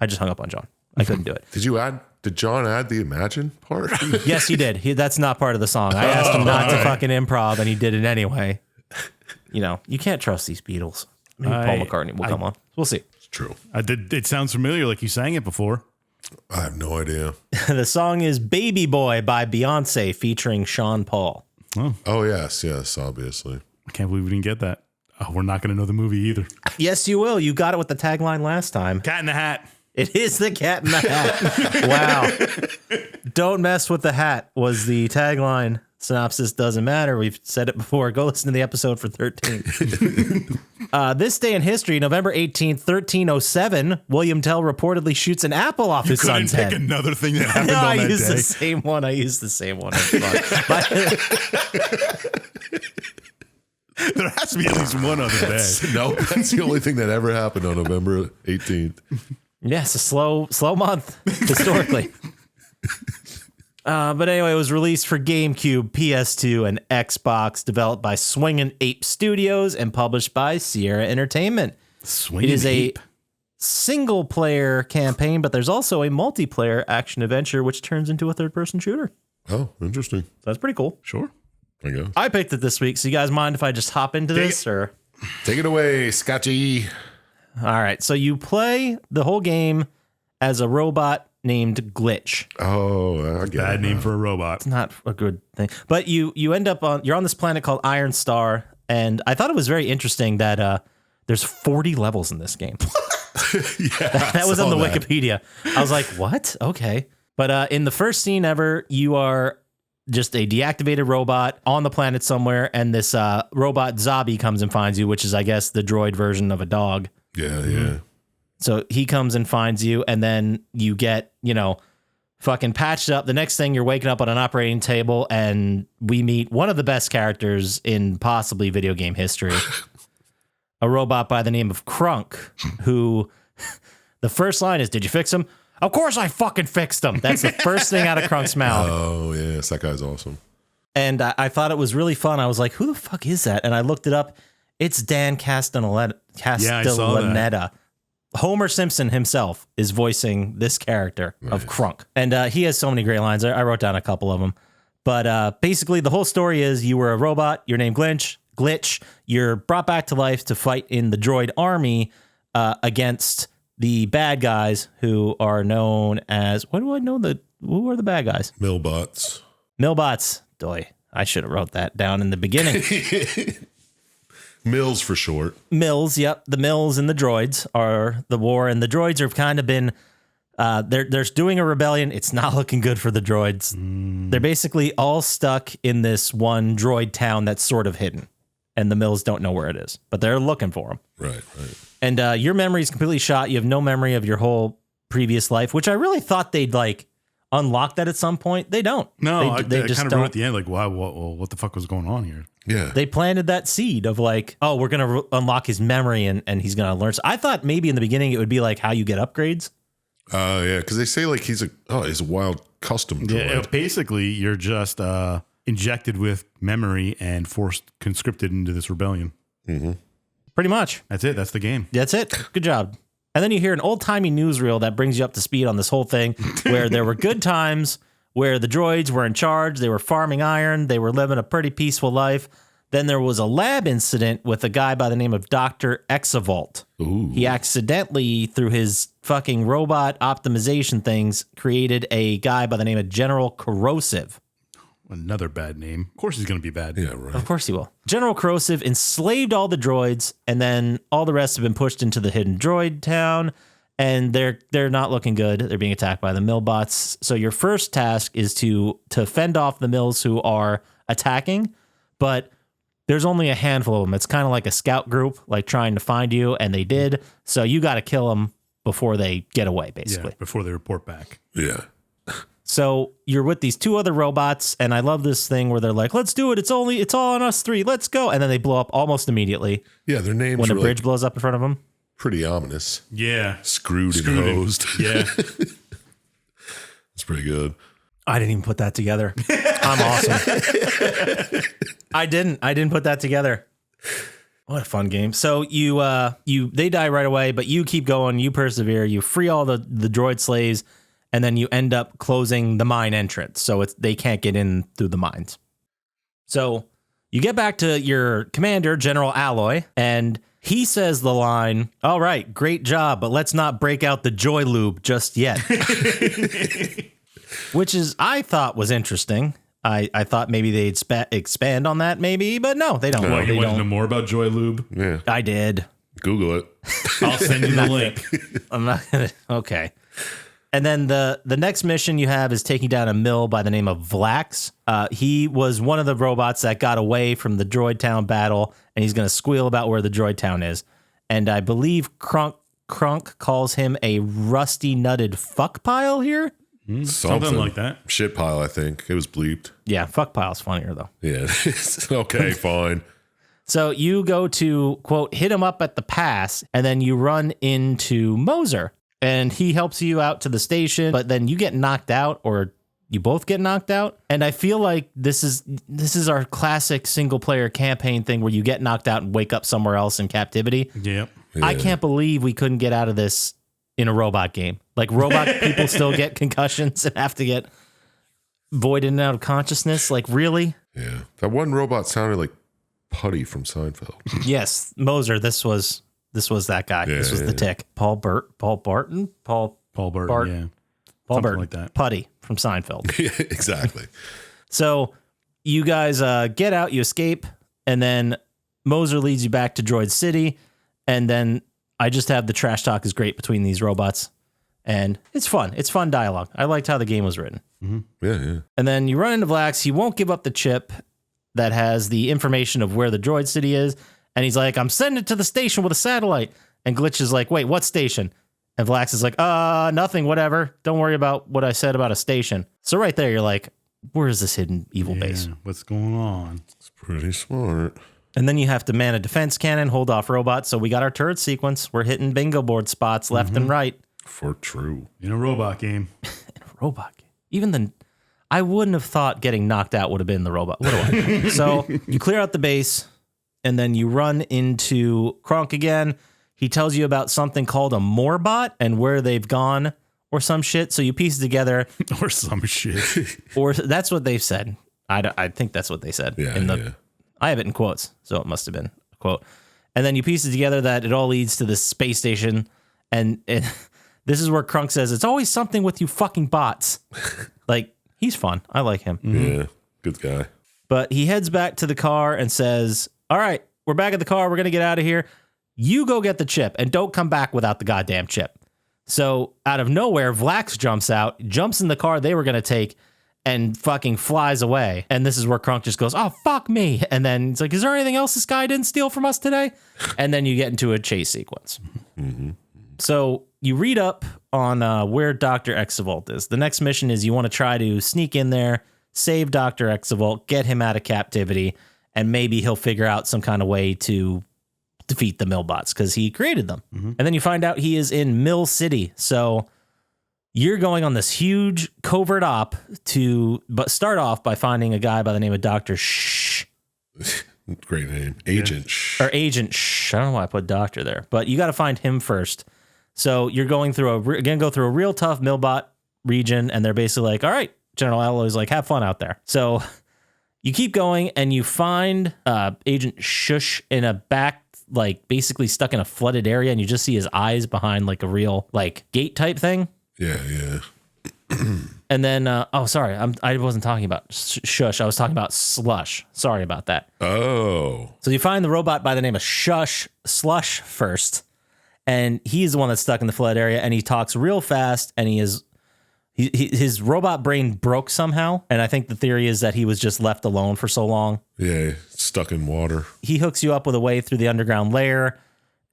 I just hung up on John. I couldn't do it. Did John add the imagine part? Yes, he did. That's not part of the song. I asked him not to fucking improv, and he did it anyway. You know, you can't trust these Beatles. Maybe Paul McCartney will come on. We'll see. It's true. It sounds familiar, like you sang it before. I have no idea. The song is Baby Boy by Beyonce featuring Sean Paul. Oh, yes, obviously. I can't believe we didn't get that. Oh, we're not going to know the movie either. Yes, you will. You got it with the tagline last time. Cat in the Hat. It is the Cat in the Hat. Wow. Don't mess with the hat was the tagline. Synopsis doesn't matter. We've said it before. Go listen to the episode for 13. This day in history, November 18th, 1307, William Tell reportedly shoots an apple off his son's Couldn't head. pick another thing that happened No, on I that used day. the same one. It's fun. There has to be at least one other day. No, that's the only thing that ever happened on November 18th. Yes, a slow month historically. But anyway, it was released for GameCube, PS2, and Xbox, developed by Swingin' Ape Studios and published by Sierra Entertainment. Swingin' It is Ape. a single-player campaign, but there's also a multiplayer action-adventure, which turns into a third-person shooter. Oh, interesting. So that's pretty cool. Sure. I guess. I picked it this week, so you guys mind if I just hop into this? Or Take it away, Scotchy. all right, so you play the whole game as a robot named Glitch. Oh, I get Bad it. name for a robot. It's not a good thing. But you end up you're on this planet called Iron Star, and I thought it was very interesting that there's 40 levels in this game. that was on the Wikipedia. I was like, what? Okay. But in the first scene ever, you are just a deactivated robot on the planet somewhere, and this robot Zabi comes and finds you, which is, I guess, the droid version of a dog. Yeah. So he comes and finds you, and then you get, fucking patched up. The next thing, you're waking up on an operating table, and we meet one of the best characters in possibly video game history. A robot by the name of Crunk, who the first line is, "Did you fix him?" "Of course I fucking fixed him." That's the first thing out of Crunk's mouth. Oh, yes. That guy's awesome. And I thought it was really fun. I was like, who the fuck is that? And I looked it up. It's Dan Castellaneta. Homer Simpson himself is voicing this character of Crunk. And he has so many great lines. I wrote down a couple of them. But basically, the whole story is you were a robot. Your name Glitch. You're brought back to life to fight in the droid army against the bad guys who are known as... What do I know? Who are the bad guys? Millbots. Doy, I should have wrote that down in the beginning. Mills for short. Mills, yep. The Mills and the droids are the war, and the droids have kind of been... they're doing a rebellion. It's not looking good for the droids. They're basically all stuck in this one droid town that's sort of hidden, and the Mills don't know where it is, but they're looking for them. Right. And your memory is completely shot. You have no memory of your whole previous life, which I really thought they'd unlock that at some point. They don't. No, they I just kind of don't. wrote at the end, wow, what the fuck was going on here? Yeah. They planted that seed of we're going to unlock his memory and he's going to learn. So I thought maybe in the beginning it would be like how you get upgrades. Yeah, because they say he's a wild custom droid. Yeah, basically you're just injected with memory and forced conscripted into this rebellion. Mm-hmm. Pretty much. That's it. That's the game. That's it. Good job. And then you hear an old-timey newsreel that brings you up to speed on this whole thing, where there were good times, where the droids were in charge, they were farming iron, they were living a pretty peaceful life. Then there was a lab incident with a guy by the name of Dr. Exavolt. Ooh. He accidentally, through his fucking robot optimization things, created a guy by the name of General Corrosive. Another bad name. Of course he's going to be bad. Yeah, right. Of course he will. General Corrosive enslaved all the droids, and then all the rest have been pushed into the hidden droid town, and they're not looking good. They're being attacked by the Millbots. So your first task is to fend off the Mills who are attacking, but there's only a handful of them. It's kind of like a scout group, trying to find you, and they did. So you got to kill them before they get away, basically. Yeah, before they report back. Yeah. So you're with these two other robots, and I love this thing where they're like, let's do it. It's all on us three. Let's go. And then they blow up almost immediately. Yeah, their names when were the bridge blows up in front of them. pretty ominous. Yeah. Screwed and hosed. Yeah. It's pretty good. I didn't even put that together. I'm awesome. I didn't put that together. What a fun game. So they die right away, but you keep going, you persevere, you free all the droid slaves, and then you end up closing the mine entrance. So they can't get in through the mines. So you get back to your commander, General Alloy, and he says the line, "All right, great job, but let's not break out the joy lube just yet." Which I thought was interesting. I thought maybe they'd expand on that, maybe, but no, they don't. What, you they want to know don't. more about Joy Lube? Yeah. I did. Google it. I'll send you the link. I'm not gonna. Okay. And then the next mission you have is taking down a mill by the name of Vlax. He was one of the robots that got away from the Droid Town battle, and he's going to squeal about where the Droid Town is. And I believe Crunk calls him a rusty nutted fuck pile here. Something like that. Shit pile, I think. It was bleeped. Yeah, fuck pile's funnier though. Yeah. Okay, fine. So you go to, quote, hit him up at the pass, and then you run into Moser. And he helps you out to the station, but then you get knocked out, or you both get knocked out. And I feel like this is our classic single player campaign thing where you get knocked out and wake up somewhere else in captivity. Yep. Yeah. I can't believe we couldn't get out of this in a robot game. Like, robot people still get concussions and have to get voided and out of consciousness. Like, really? Yeah. That one robot sounded like Putty from Seinfeld. Yes, Moser. This was that guy. Yeah, this was the tick. Paul Burton. Paul Burton, Paul yeah. Something Burton, like that. Putty from Seinfeld. Yeah, exactly. So you guys get out, you escape, and then Moser leads you back to Droid City, and then I just have the trash talk is great between these robots, and it's fun. It's fun dialogue. I liked how the game was written. Mm-hmm. Yeah. And then you run into Vlax. He won't give up the chip that has the information of where the Droid City is, and he's like, "I'm sending it to the station with a satellite." And Glitch is like, "Wait, what station?" And Vlax is like, nothing, whatever. Don't worry about what I said about a station. So right there, you're like, where is this hidden evil base? What's going on? It's pretty smart. And then you have to man a defense cannon, hold off robots. So we got our turret sequence. We're hitting bingo board spots left and right. For true. In a robot game. Robot game. Even the... I wouldn't have thought getting knocked out would have been the robot. What do I know? So you clear out the base, and then you run into Kronk again. He tells you about something called a Moorbot and where they've gone or some shit. So you piece it together. Or some shit. Or that's what they've said. I think that's what they said. Yeah, I have it in quotes, so it must have been a quote. And then you piece it together that it all leads to this space station. And this is where Kronk says, it's always something with you fucking bots. Like, he's fun. I like him. Yeah, good guy. But he heads back to the car and says, all right, we're back at the car. We're going to get out of here. You go get the chip and don't come back without the goddamn chip. So out of nowhere, Vlax jumps out, jumps in the car they were going to take and fucking flies away. And this is where Kronk just goes, oh, fuck me. And then it's like, is there anything else this guy didn't steal from us today? And then you get into a chase sequence. Mm-hmm. So you read up on where Dr. Exavolt is. The next mission is you want to try to sneak in there, save Dr. Exavolt, get him out of captivity, and maybe he'll figure out some kind of way to defeat the Millbots because he created them. Mm-hmm. And then you find out he is in Mill City. So you're going on this huge covert op to start off by finding a guy by the name of Dr. Shh. Great name. Agent Shh. Or Agent Shh. I don't know why I put doctor there, but you got to find him first. So you're going through go through a real tough Millbot region, and they're basically like, all right, General Alloy's like, have fun out there. So you keep going, and you find Agent Shush in a back, like basically stuck in a flooded area, and you just see his eyes behind like a real like gate type thing. Yeah. And then, sorry, I wasn't talking about Shush. I was talking about Slush. Sorry about that. Oh. So you find the robot by the name of Slush first. And he's the one that's stuck in the flood area, and he talks real fast, and his robot brain broke somehow. And I think the theory is that he was just left alone for so long. Yeah, stuck in water. He hooks you up with a way through the underground lair,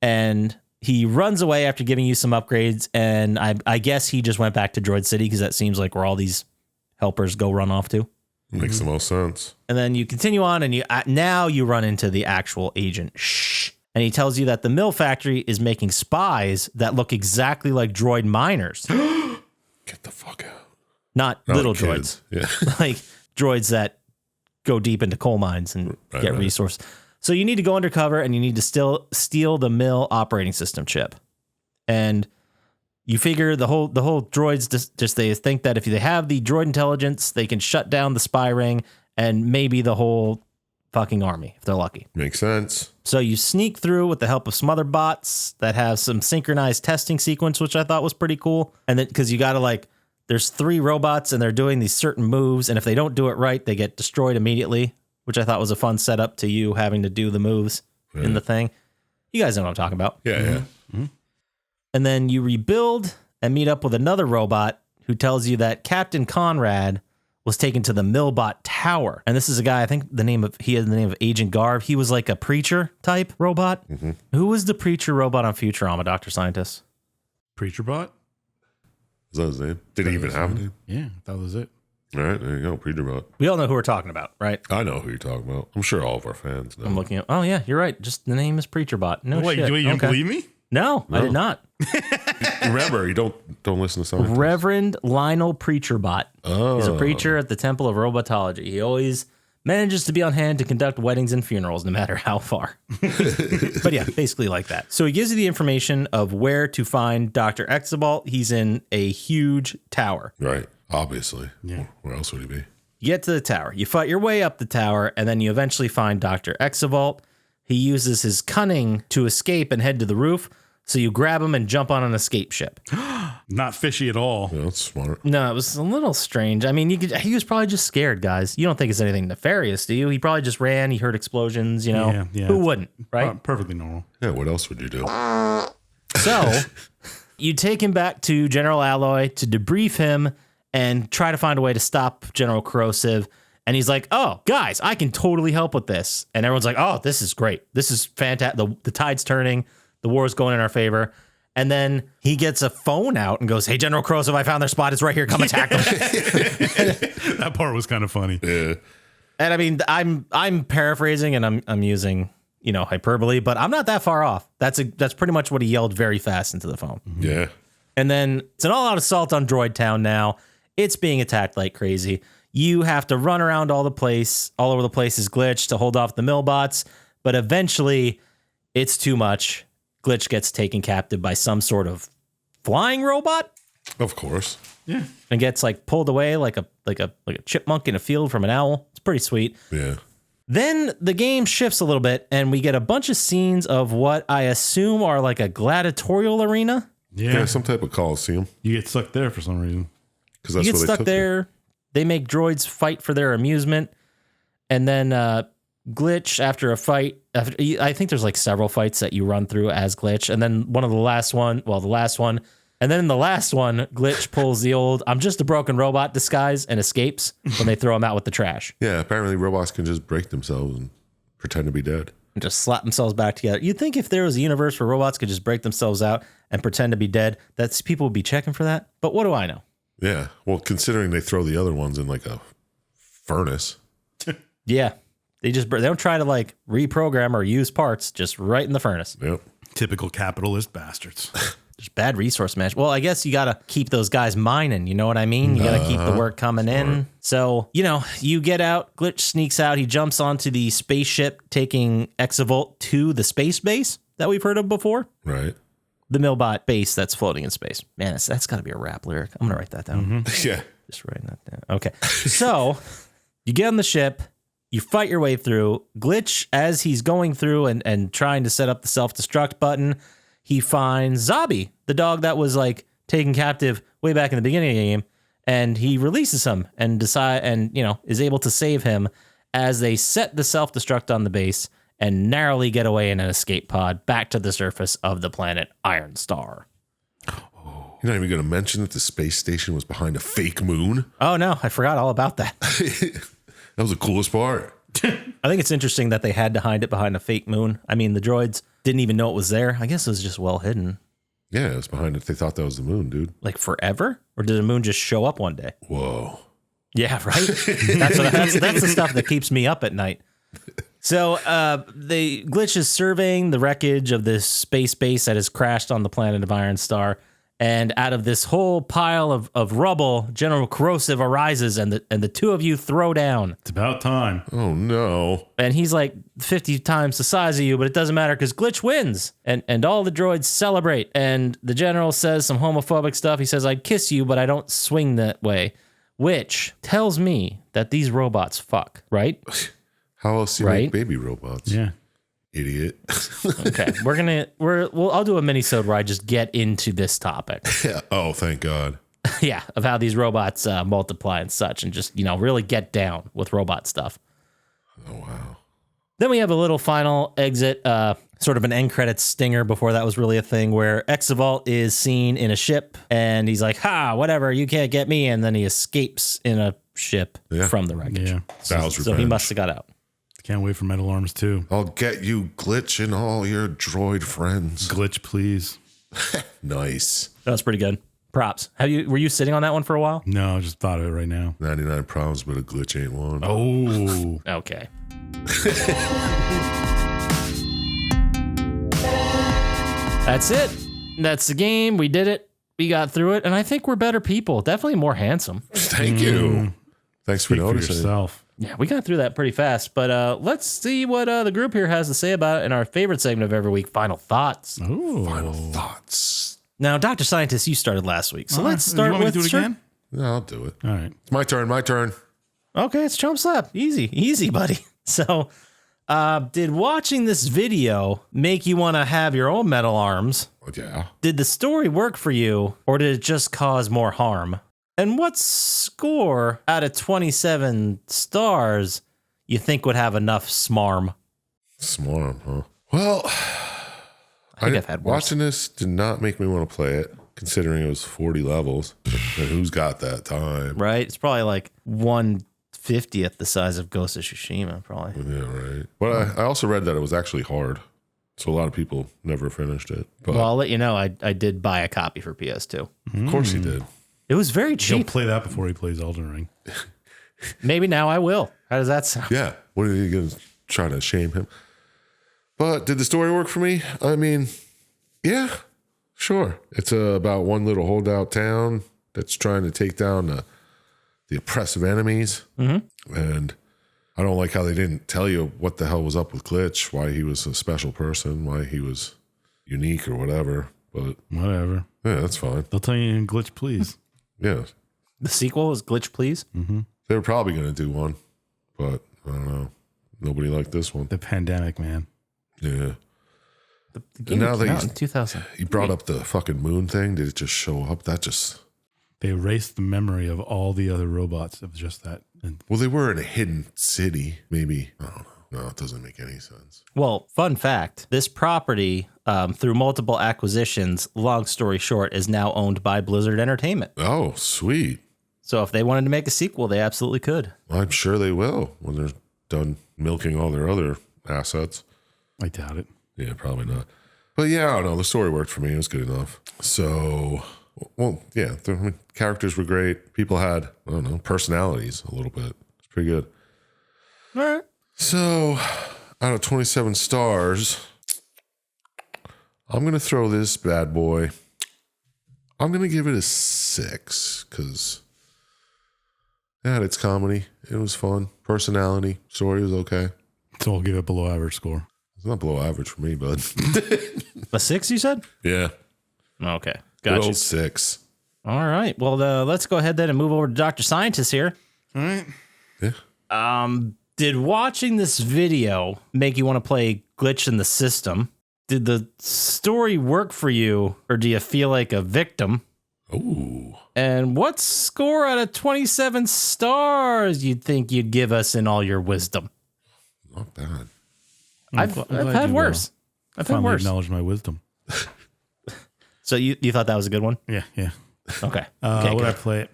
and he runs away after giving you some upgrades. And I guess he just went back to Droid City because that seems like where all these helpers go run off to. Makes the most sense. And then you continue on, and now you run into the actual agent. Shh. And he tells you that the mill factory is making spies that look exactly like droid miners. Get the fuck out. Not little kids. droids. Yeah. Like droids that go deep into coal mines and get resources. So you need to go undercover, and you need to still steal the mill operating system chip. And you figure the whole droids just they think that if they have the droid intelligence, they can shut down the spy ring and maybe the whole fucking army if they're lucky. Makes sense. So you sneak through with the help of some other bots that have some synchronized testing sequence, which I thought was pretty cool. And then because you got to there's 3 robots and they're doing these certain moves. And if they don't do it right, they get destroyed immediately, which I thought was a fun setup to you having to do the moves in the thing. You guys know what I'm talking about. Yeah, yeah. Mm-hmm. And then you rebuild and meet up with another robot who tells you that Captain Conrad was taken to the Millbot Tower. And this is a guy, I think he had the name of Agent Garv. He was like a preacher type robot. Mm-hmm. Who was the preacher robot on Futurama, Dr. Syintist? Preacher Bot? Is that his name? Did he even have a name? Yeah, that was it. All right, there you go. Preacher Bot. We all know who we're talking about, right? I know who you're talking about. I'm sure all of our fans know. I'm looking at, oh yeah, you're right. Just the name is Preacher Bot. No Wait, shit. you didn't believe me? No, I did not. Remember, you don't listen to something. Reverend Lionel Preacherbot. Oh. He's a preacher at the Temple of Robotology. He always manages to be on hand to conduct weddings and funerals, no matter how far. But yeah, basically like that. So he gives you the information of where to find Dr. Exavolt. He's in a huge tower. Right. Obviously. Yeah. Where else would he be? You get to the tower. You fight your way up the tower, and then you eventually find Dr. Exavolt. He uses his cunning to escape and head to the roof. So you grab him and jump on an escape ship. Not fishy at all. Yeah, that's smart. No, it was a little strange. I mean, he was probably just scared, guys. You don't think it's anything nefarious, do you? He probably just ran. He heard explosions, Yeah. Who wouldn't, right? Perfectly normal. Yeah, what else would you do? So you take him back to General Alloy to debrief him and try to find a way to stop General Corrosive. And he's like, oh, guys, I can totally help with this. And everyone's like, oh, this is great. This is fantastic. The tide's turning. The war is going in our favor. And then he gets a phone out and goes, "Hey, General Kurosov, I found their spot. It's right here. Come attack them." That part was kind of funny. Yeah. And I mean, I'm paraphrasing and I'm using, hyperbole, but I'm not that far off. That's pretty much what he yelled very fast into the phone. Yeah. And then it's an all-out assault on Droid Town now. It's being attacked like crazy. You have to run around all over the place is Glitch to hold off the millbots, but eventually it's too much. Glitch gets taken captive by some sort of flying robot. Of course. Yeah. And gets pulled away like a chipmunk in a field from an owl. It's pretty sweet. Yeah. Then the game shifts a little bit and we get a bunch of scenes of what I assume are like a gladiatorial arena. Yeah. Some type of coliseum. You get stuck there for some reason. Because You that's get what they stuck took there. They make droids fight for their amusement. And then Glitch, after a fight, I think there's several fights that you run through as Glitch. And then the last one. And then in the last one, Glitch pulls the old "I'm just a broken robot" disguise and escapes when they throw him out with the trash. Yeah, apparently robots can just break themselves and pretend to be dead. And just slap themselves back together. You'd think if there was a universe where robots could just break themselves out and pretend to be dead, that people would be checking for that. But what do I know? Yeah. Well, considering they throw the other ones in a furnace. Yeah. They don't try to reprogram or use parts, just right in the furnace. Yep. Typical capitalist bastards. Just bad resource management. Well, I guess you got to keep those guys mining. You know what I mean? You got to keep the work coming in. So, you get out, Glitch sneaks out. He jumps onto the spaceship taking Exavolt to the space base that we've heard of before. Right. The Millbot base that's floating in space. Man, that's got to be a rap lyric. I'm going to write that down. Yeah. Just writing that down. Okay. So you get on the ship. You fight your way through. Glitch, as he's going through and trying to set up the self-destruct button, he finds Zabi, the dog that was taken captive way back in the beginning of the game, and he releases him and is able to save him as they set the self-destruct on the base and narrowly get away in an escape pod back to the surface of the planet Iron Star. You're not even going to mention that the space station was behind a fake moon? Oh, no, I forgot all about that. That was the coolest part. I think it's interesting that they had to hide it behind a fake moon. I mean, the droids didn't even know it was there. I guess it was just well hidden. Yeah, it was behind it. They thought that was the moon, dude. Forever? Or did the moon just show up one day? Whoa. Yeah, right? That's the stuff that keeps me up at night. So Glitch is surveying the wreckage of this space base that has crashed on the planet of Iron Star. And out of this whole pile of rubble, General Kurosov arises and the two of you throw down. It's about time. Oh, no. And he's 50 times the size of you, but it doesn't matter because Glitch wins. And all the droids celebrate. And the general says some homophobic stuff. He says, "I'd kiss you, but I don't swing that way." Which tells me that these robots fuck, right? How else do you make baby robots? Yeah. Idiot. Okay. I'll do a mini-sode where I just get into this topic. Yeah. Oh, thank God. Yeah. Of how these robots multiply and such and just, really get down with robot stuff. Oh, wow. Then we have a little final exit, sort of an end credits stinger before that was really a thing, where Exavolt is seen in a ship and he's like, "Ha, whatever, you can't get me." And then he escapes in a ship from the wreckage. Yeah. Bow's So he must have got out. Can't wait for Metal Arms 2. I'll get you, Glitch, and all your droid friends. Glitch, please. Nice. That was pretty good. Props. Were you sitting on that one for a while? No, I just thought of it right now. 99 problems, but a glitch ain't one. Oh. Okay. That's it. That's the game. We did it. We got through it. And I think we're better people. Definitely more handsome. Thank you. Thanks for Speak for noticing. yourself. Yeah, we got through that pretty fast. But let's see what the group here has to say about it in our favorite segment of every week, Final Thoughts. Ooh. Final thoughts. Now, Dr. Syintist, you started last week. So let's start You want me with... to do it again? Yeah, I'll do it. All right. It's my turn. Okay, it's Chump Slap. Easy, buddy. So, did watching this video make you want to have your own metal arms? Oh, yeah. Did the story work for you, or did it just cause more harm? And what score out of 27 stars you think would have enough smarm? Smarm, huh? Well, I think I've had worse. Watching this did not make me want to play it, considering it was 40 levels. And who's got that time? Right? It's probably 1/50th the size of Ghost of Tsushima, probably. Yeah, right. But I also read that it was actually hard. So a lot of people never finished it. But Well, I'll let you know. I did buy a copy for PS2. of course he did. It was very He'll cheap. play that before he plays Elden Ring. Maybe now I will. How does that sound? Yeah. What are you going to try to shame him? But did the story work for me? I mean, yeah, sure. It's about one little holdout town that's trying to take down the oppressive enemies. And I don't like how they didn't tell you what the hell was up with Glitch, why he was a special person, why he was unique or whatever. But Whatever. yeah, that's fine. They'll tell you in Glitch, please. Yeah. The sequel is Glitch Please? They were probably going to do one, but I don't know. Nobody liked this one. The pandemic, man. Yeah. The game now came they- out in 2000. You brought up the fucking moon thing. Did it just show up? That just... They erased the memory of all the other robots of just that. And Well, they were in a hidden city. Maybe. I don't know. No, it doesn't make any sense. Well, fun fact, this property, through multiple acquisitions, long story short, is now owned by Blizzard Entertainment. Oh, sweet. So if they wanted to make a sequel, they absolutely could. I'm sure they will when they're done milking all their other assets. I doubt it. Yeah, probably not. But yeah, I don't know. The story worked for me. It was good enough. So, well, yeah, the characters were great. People had, I don't know, personalities a little bit. It's pretty good. All right. So, out of 27 stars, I'm going to throw this bad boy. I'm going to give it a 6 because it had its comedy. It was fun. Personality. Story was okay. So I'll give it below average score. It's not below average for me, bud. A 6, you said? Yeah. Okay. Good Gotcha. old 6. All right. Well, let's go ahead then and move over to Dr. Scientist here. All right. Yeah. Did watching this video make you want to play Glitch in the System? Did the story work for you, or do you feel like a victim? Ooh. And what score out of 27 stars you'd think you'd give us in all your wisdom? Not bad. I've glad had you, worse. I've had Finally worse. acknowledge my wisdom. So you thought that was a good one? Yeah, yeah. Okay. Would good. I play it?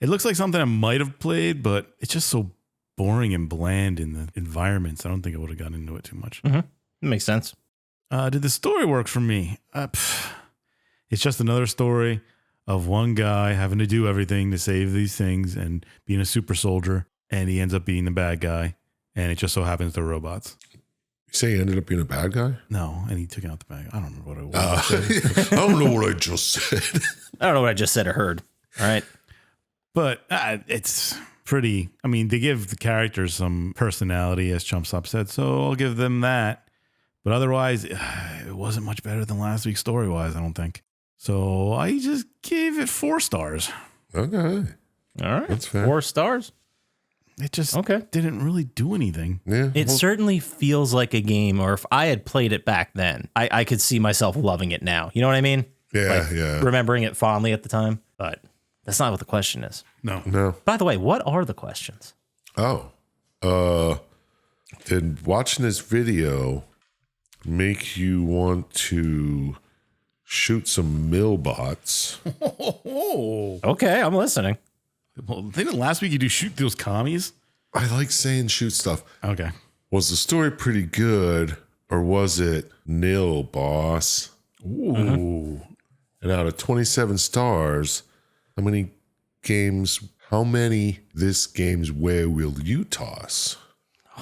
It looks like something I might have played, but it's just so boring and bland in the environments. I don't think I would have gotten into it too much. That makes sense. Did the story work for me? It's just another story of one guy having to do everything to save these things and being a super soldier, and he ends up being the bad guy, and it just so happens they're robots. You say he ended up being a bad guy? No, and he took out the bad guy. I don't remember what it was. I don't know what I just said. I don't know what I just said or heard. All right. But it's pretty. I mean, they give the characters some personality, as Chump Slap said, so I'll give them that. But otherwise, it wasn't much better than last week's story-wise, I don't think. So I just gave it 4 stars. Okay. All right. That's fair. 4 stars. It just Okay. didn't really do anything. Yeah. It certainly feels like a game, or if I had played it back then, I could see myself loving it now. You know what I mean? Yeah, Like, yeah. Remembering it fondly at the time. But that's not what the question is. No. By the way, what are the questions? Oh. Did watching this video make you want to shoot some millbots? Oh. Okay, I'm listening. Well, didn't last week you do shoot those commies? I like saying shoot stuff. Okay. Was the story pretty good or was it nil, boss? Ooh. And out of 27 stars, how many this game's where will you toss?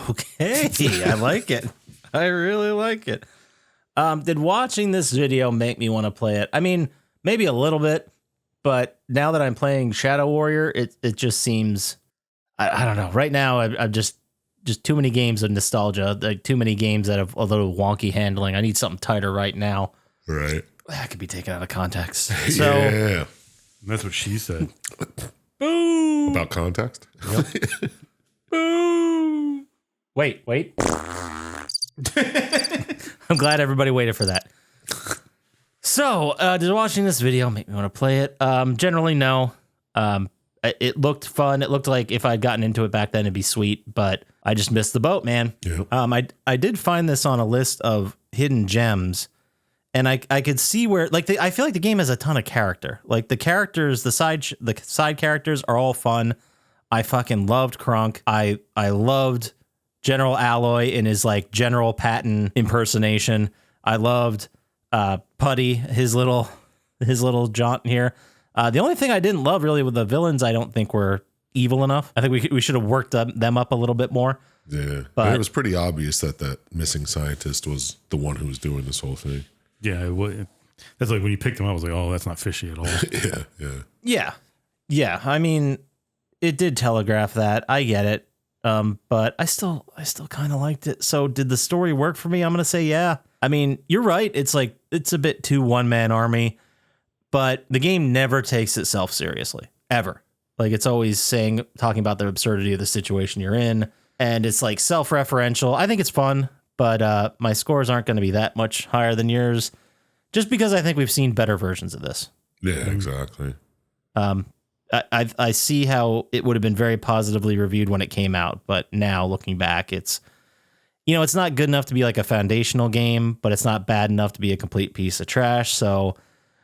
Okay, I like it. I really like it. Did watching this video make me want to play it? I mean, maybe a little bit, but now that I'm playing Shadow Warrior, it just seems, I don't know. Right now, I'm just too many games of nostalgia, like too many games that have a little wonky handling. I need something tighter right now. Right. That could be taken out of context. So, Yeah. That's what she said. boo, About context? boo. Wait. I'm glad everybody waited for that. So, did watching this video make me want to play it? Generally, no. It looked fun. It looked like if I'd gotten into it back then, it'd be sweet, but I just missed the boat, man. Yep. I did find this on a list of hidden gems, and I could see where, like, I feel like the game has a ton of character. Like, the characters, the side characters are all fun. I fucking loved Krunk. I loved General Alloy in his like General Patton impersonation. I loved Putty, his little jaunt here. The only thing I didn't love really with the villains, I don't think were evil enough. I think we should have worked them up a little bit more. Yeah, But it was pretty obvious that missing scientist was the one who was doing this whole thing. Yeah, that's like when you picked him up, I was like, oh, that's not fishy at all. Yeah. I mean, it did telegraph that. I get it. But I still kind of liked it. So did the story work for me? I'm gonna say yeah. I mean, you're right. It's like it's a bit too one-man army, but the game never takes itself seriously ever. Like it's always talking about the absurdity of the situation you're in, and it's like self-referential. I think it's fun, but my scores aren't going to be that much higher than yours, just because I think we've seen better versions of this. Yeah, exactly. I see how it would have been very positively reviewed when it came out, but now looking back, it's not good enough to be like a foundational game, but it's not bad enough to be a complete piece of trash. So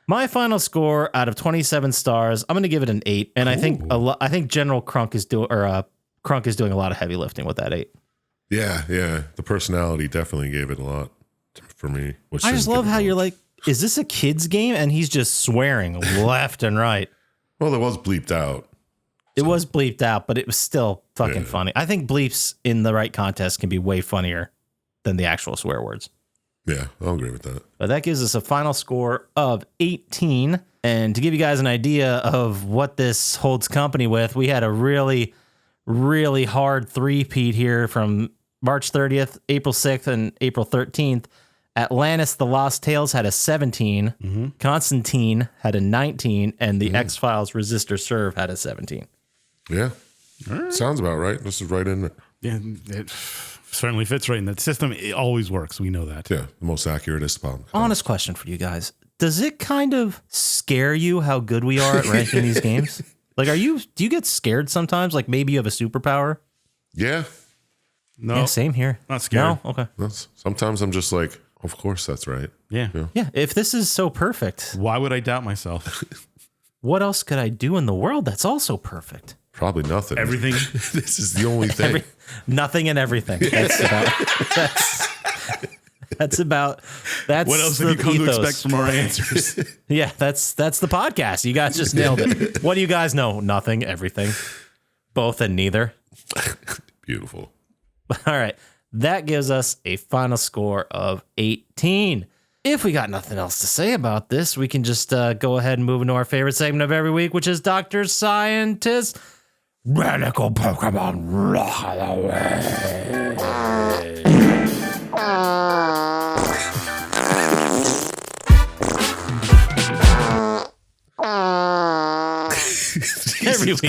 my final score out of 27 stars, I'm going to give it an 8. And I think General Crunk is doing a lot of heavy lifting with that 8. Yeah. The personality definitely gave it a lot for me. I just love how you're like, is this a kid's game? And he's just swearing left and right. Well, it was bleeped out. It was bleeped out, but it was still fucking funny. I think bleeps in the right context can be way funnier than the actual swear words. Yeah, I'll agree with that. But that gives us a final score of 18. And to give you guys an idea of what this holds company with, we had a really, really hard three-peat here from March 30th, April 6th, and April 13th. Atlantis, The Lost Tales had a 17. Mm-hmm. Constantine had a 19. And the X-Files Resistor Serve had a 17. Yeah. Right. Sounds about right. This is right in there. Yeah, it certainly fits right in that system. It always works. We know that. Yeah, the most accurate is the honest question for you guys. Does it kind of scare you how good we are at ranking these games? Like, do you get scared sometimes? Like maybe you have a superpower? Yeah. No. Yeah, same here. Not scared. No? Okay. Sometimes I'm just like, of course that's right. Yeah. Yeah, if this is so perfect. Why would I doubt myself? What else could I do in the world that's also perfect? Probably nothing. Everything. This is the only thing. Nothing and everything. That's about what else have you come ethos. to expect from our answers? Yeah, that's the podcast. You guys just nailed it. What do you guys know? Nothing, everything, both and neither. Beautiful. All right. That gives us a final score of 18. If we got nothing else to say about this, we can just go ahead and move into our favorite segment of every week, which is Dr. Syintist. Radical Pokemon. Every week,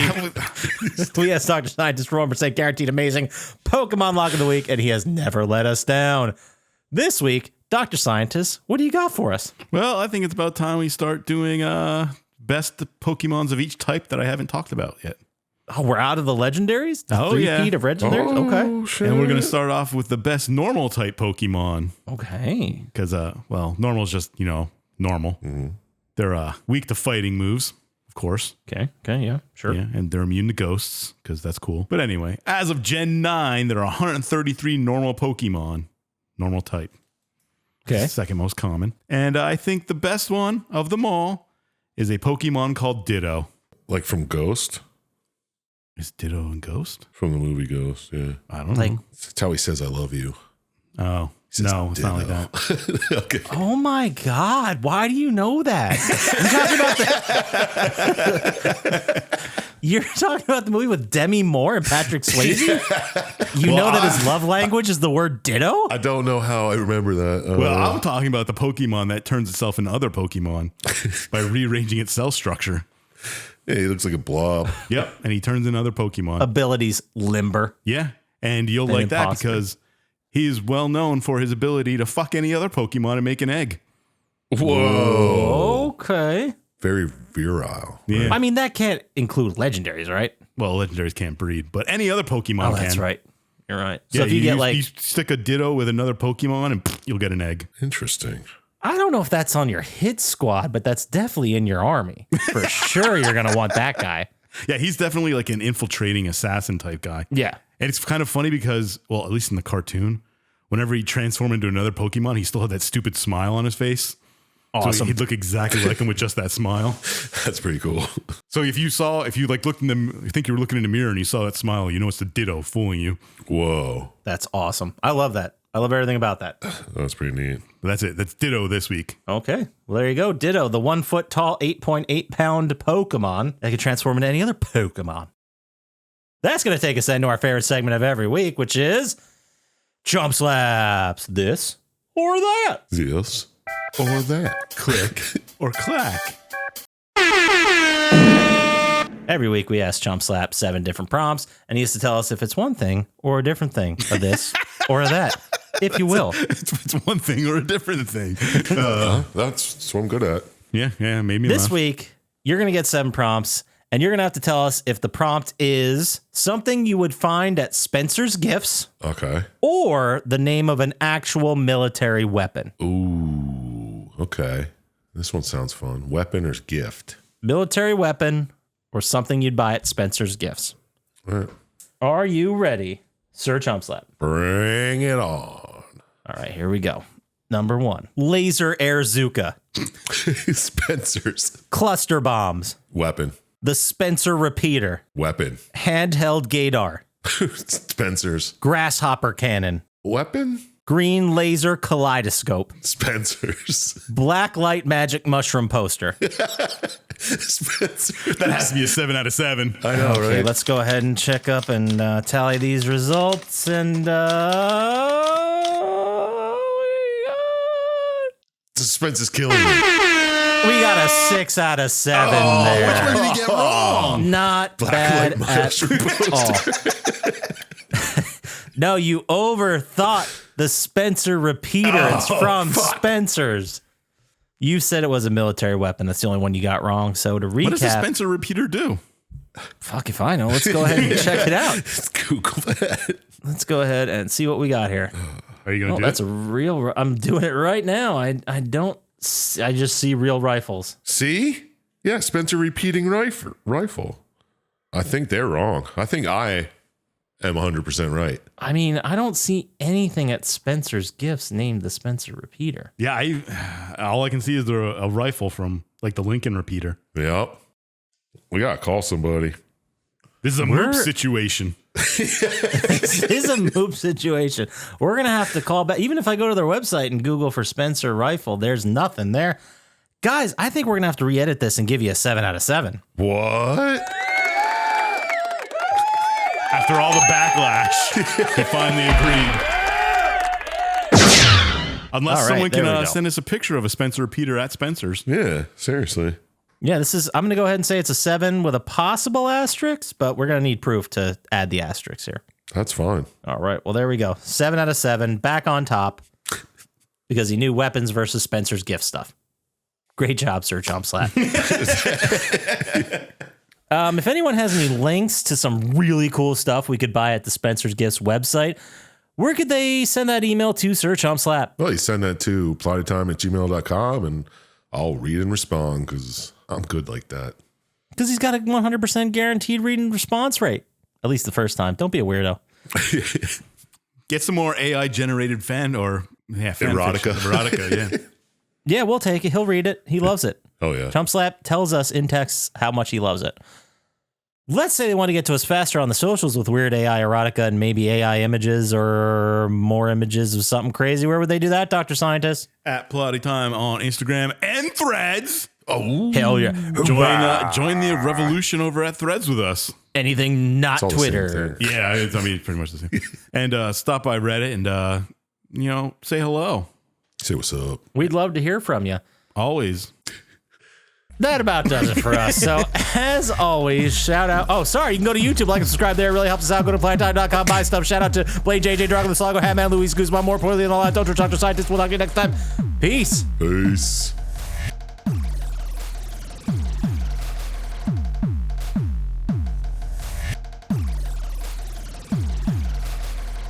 we ask Dr. Syintist for 1% guaranteed amazing Pokemon Lock of the Week, and he has never let us down. This week, Dr. Syintist, what do you got for us? Well, I think it's about time we start doing best Pokemons of each type that I haven't talked about yet. Oh, we're out of the legendaries? Oh, yeah. Three-peat of legendaries? Okay. Shit. And we're going to start off with the best normal type Pokemon. Okay. Because, normal is just, normal. Mm-hmm. They're weak to fighting moves, of course. Okay, yeah, sure. Yeah, and they're immune to ghosts, because that's cool. But anyway, as of Gen 9, there are 133 normal Pokemon. Normal type. Okay. Second most common. And I think the best one of them all is a Pokemon called Ditto. Like from Ghost? Is Ditto and Ghost? From the movie Ghost, yeah. I don't know. That's how he says I love you. Oh, no, it's not like that. Okay. Oh my God. Why do you know that? You're talking about the movie with Demi Moore and Patrick Swayze? You know that his love language is the word ditto? I don't know how I remember that. Well, I'm talking about the Pokemon that turns itself into other Pokemon by rearranging its cell structure. Yeah, he looks like a blob. Yep, and he turns into other Pokemon. Abilities limber. Yeah, and you'll like that because he is well known for his ability to fuck any other Pokemon and make an egg. Whoa. Okay. Very virile. Yeah. Right? I mean, that can't include legendaries, right? Well, legendaries can't breed, but any other Pokemon can. That's right. You're right. Yeah, So if you get like... You stick a Ditto with another Pokemon and you'll get an egg. Interesting. I don't know if that's on your hit squad, but that's definitely in your army. For sure you're going to want that guy. Yeah, he's definitely like an infiltrating assassin type guy. Yeah. And it's kind of funny because, well, at least in the cartoon, whenever he transformed into another Pokemon, he still had that stupid smile on his face. Awesome. So he'd look exactly like him with just that smile. That's pretty cool. So if you like looked in you think you were looking in the mirror and you saw that smile, you know it's the Ditto fooling you. Whoa. That's awesome. I love that. I love everything about that. That's pretty neat. But that's it. That's Ditto this week. Okay. Well, there you go. Ditto, the 1 foot tall, 8.8 pound Pokemon that can transform into any other Pokemon. That's going to take us into our favorite segment of every week, which is Chump Slaps. This or that. This or that. Click or clack. Every week we ask Chump Slap 7 different prompts, and he has to tell us if it's one thing or a different thing, or this or that, if you will. It's one thing or a different thing. That's what I'm good at. Yeah, made me This laugh. week, you're going to get 7 prompts, and you're going to have to tell us if the prompt is something you would find at Spencer's Gifts Okay. or the name of an actual military weapon. Ooh. Okay. This one sounds fun. Weapon or gift? Military weapon or something you'd buy at Spencer's Gifts. All right. Are you ready, Sir Chump Slap? Bring it on. All right, here we go. Number 1, laser air Zuka, Spencer's. cluster bombs, Weapon. the Spencer repeater, Weapon. handheld gaydar, Spencer's. grasshopper cannon, Weapon. green laser kaleidoscope, Spencer's. black light magic mushroom poster. Spencer. That has to be a 7 out of 7. I know, Okay, right? let's go ahead and check up and tally these results. And Suspense is killing me. we got a 6 out of 7 there. Which one did he get wrong? Not Black bad light at mushroom all. No, you overthought the Spencer repeater. It's from Spencer's. You said it was a military weapon. That's the only one you got wrong. So to recap, What does the Spencer repeater do? fuck if I know. Let's go ahead and check it out. Let's Google that. Let's go ahead and see what we got here. Are you going to Oh, do that's it? a real. I'm doing it right now. I don't. I just see real rifles. See? Yeah, Spencer repeating rifle. I think they're wrong. I think I am 100% right. I mean, I don't see anything at Spencer's Gifts named the Spencer repeater. Yeah, all I can see is a rifle from like the Lincoln repeater. Yep. We got to call somebody. This is a We're- Moop situation. This is a Moop situation. We're going to have to call back. Even if I go to their website and Google for Spencer rifle, there's nothing there. Guys, I think we're going to have to re-edit this and give you a 7 out of 7. What? After all the backlash, he finally agreed. Unless All right, someone there we can go. send us a picture of a Spencer repeater at Spencer's. Yeah, seriously. Yeah, I'm going to go ahead and say it's a 7 with a possible asterisk, but we're going to need proof to add the asterisk here. That's fine. All right, well, there we go. 7 out of 7, back on top, because he knew weapons versus Spencer's gift stuff. Great job, Sir Chump Slap. If anyone has any links to some really cool stuff we could buy at the Spencer's Gifts website, where could they send that email to, Sir Chump Slap? Well, you send that to plottytime@gmail.com and I'll read and respond because I'm good like that. Because he's got a 100% guaranteed read and response rate. At least the first time. Don't be a weirdo. Get some more AI-generated fan Erotica. fiction. Erotica, yeah. Yeah, we'll take it. He'll read it. He loves it. Oh, yeah. Chump Slap tells us in text how much he loves it. Let's say they want to get to us faster on the socials with weird AI erotica and maybe AI images or more images of something crazy. Where would they do that, Dr. Scientist? At Plottytime on Instagram and Threads. Oh, Hell yeah. Join the revolution over at Threads with us. Anything not it's all the same Twitter. thing. Yeah, it's pretty much the same. And stop by Reddit and, say hello. Say what's up. We'd love to hear from you. Always. That about does it for us. So, as always, shout out. Oh, sorry. You can go to YouTube, like and subscribe there. It really helps us out. Go to plottytime.com, buy stuff. Shout out to Blade, JJ, Drago, the Slago, Hatman, Luis Guzman. More importantly than all that, don't trust Dr. Scientist. We'll talk to you next time. Peace. Peace.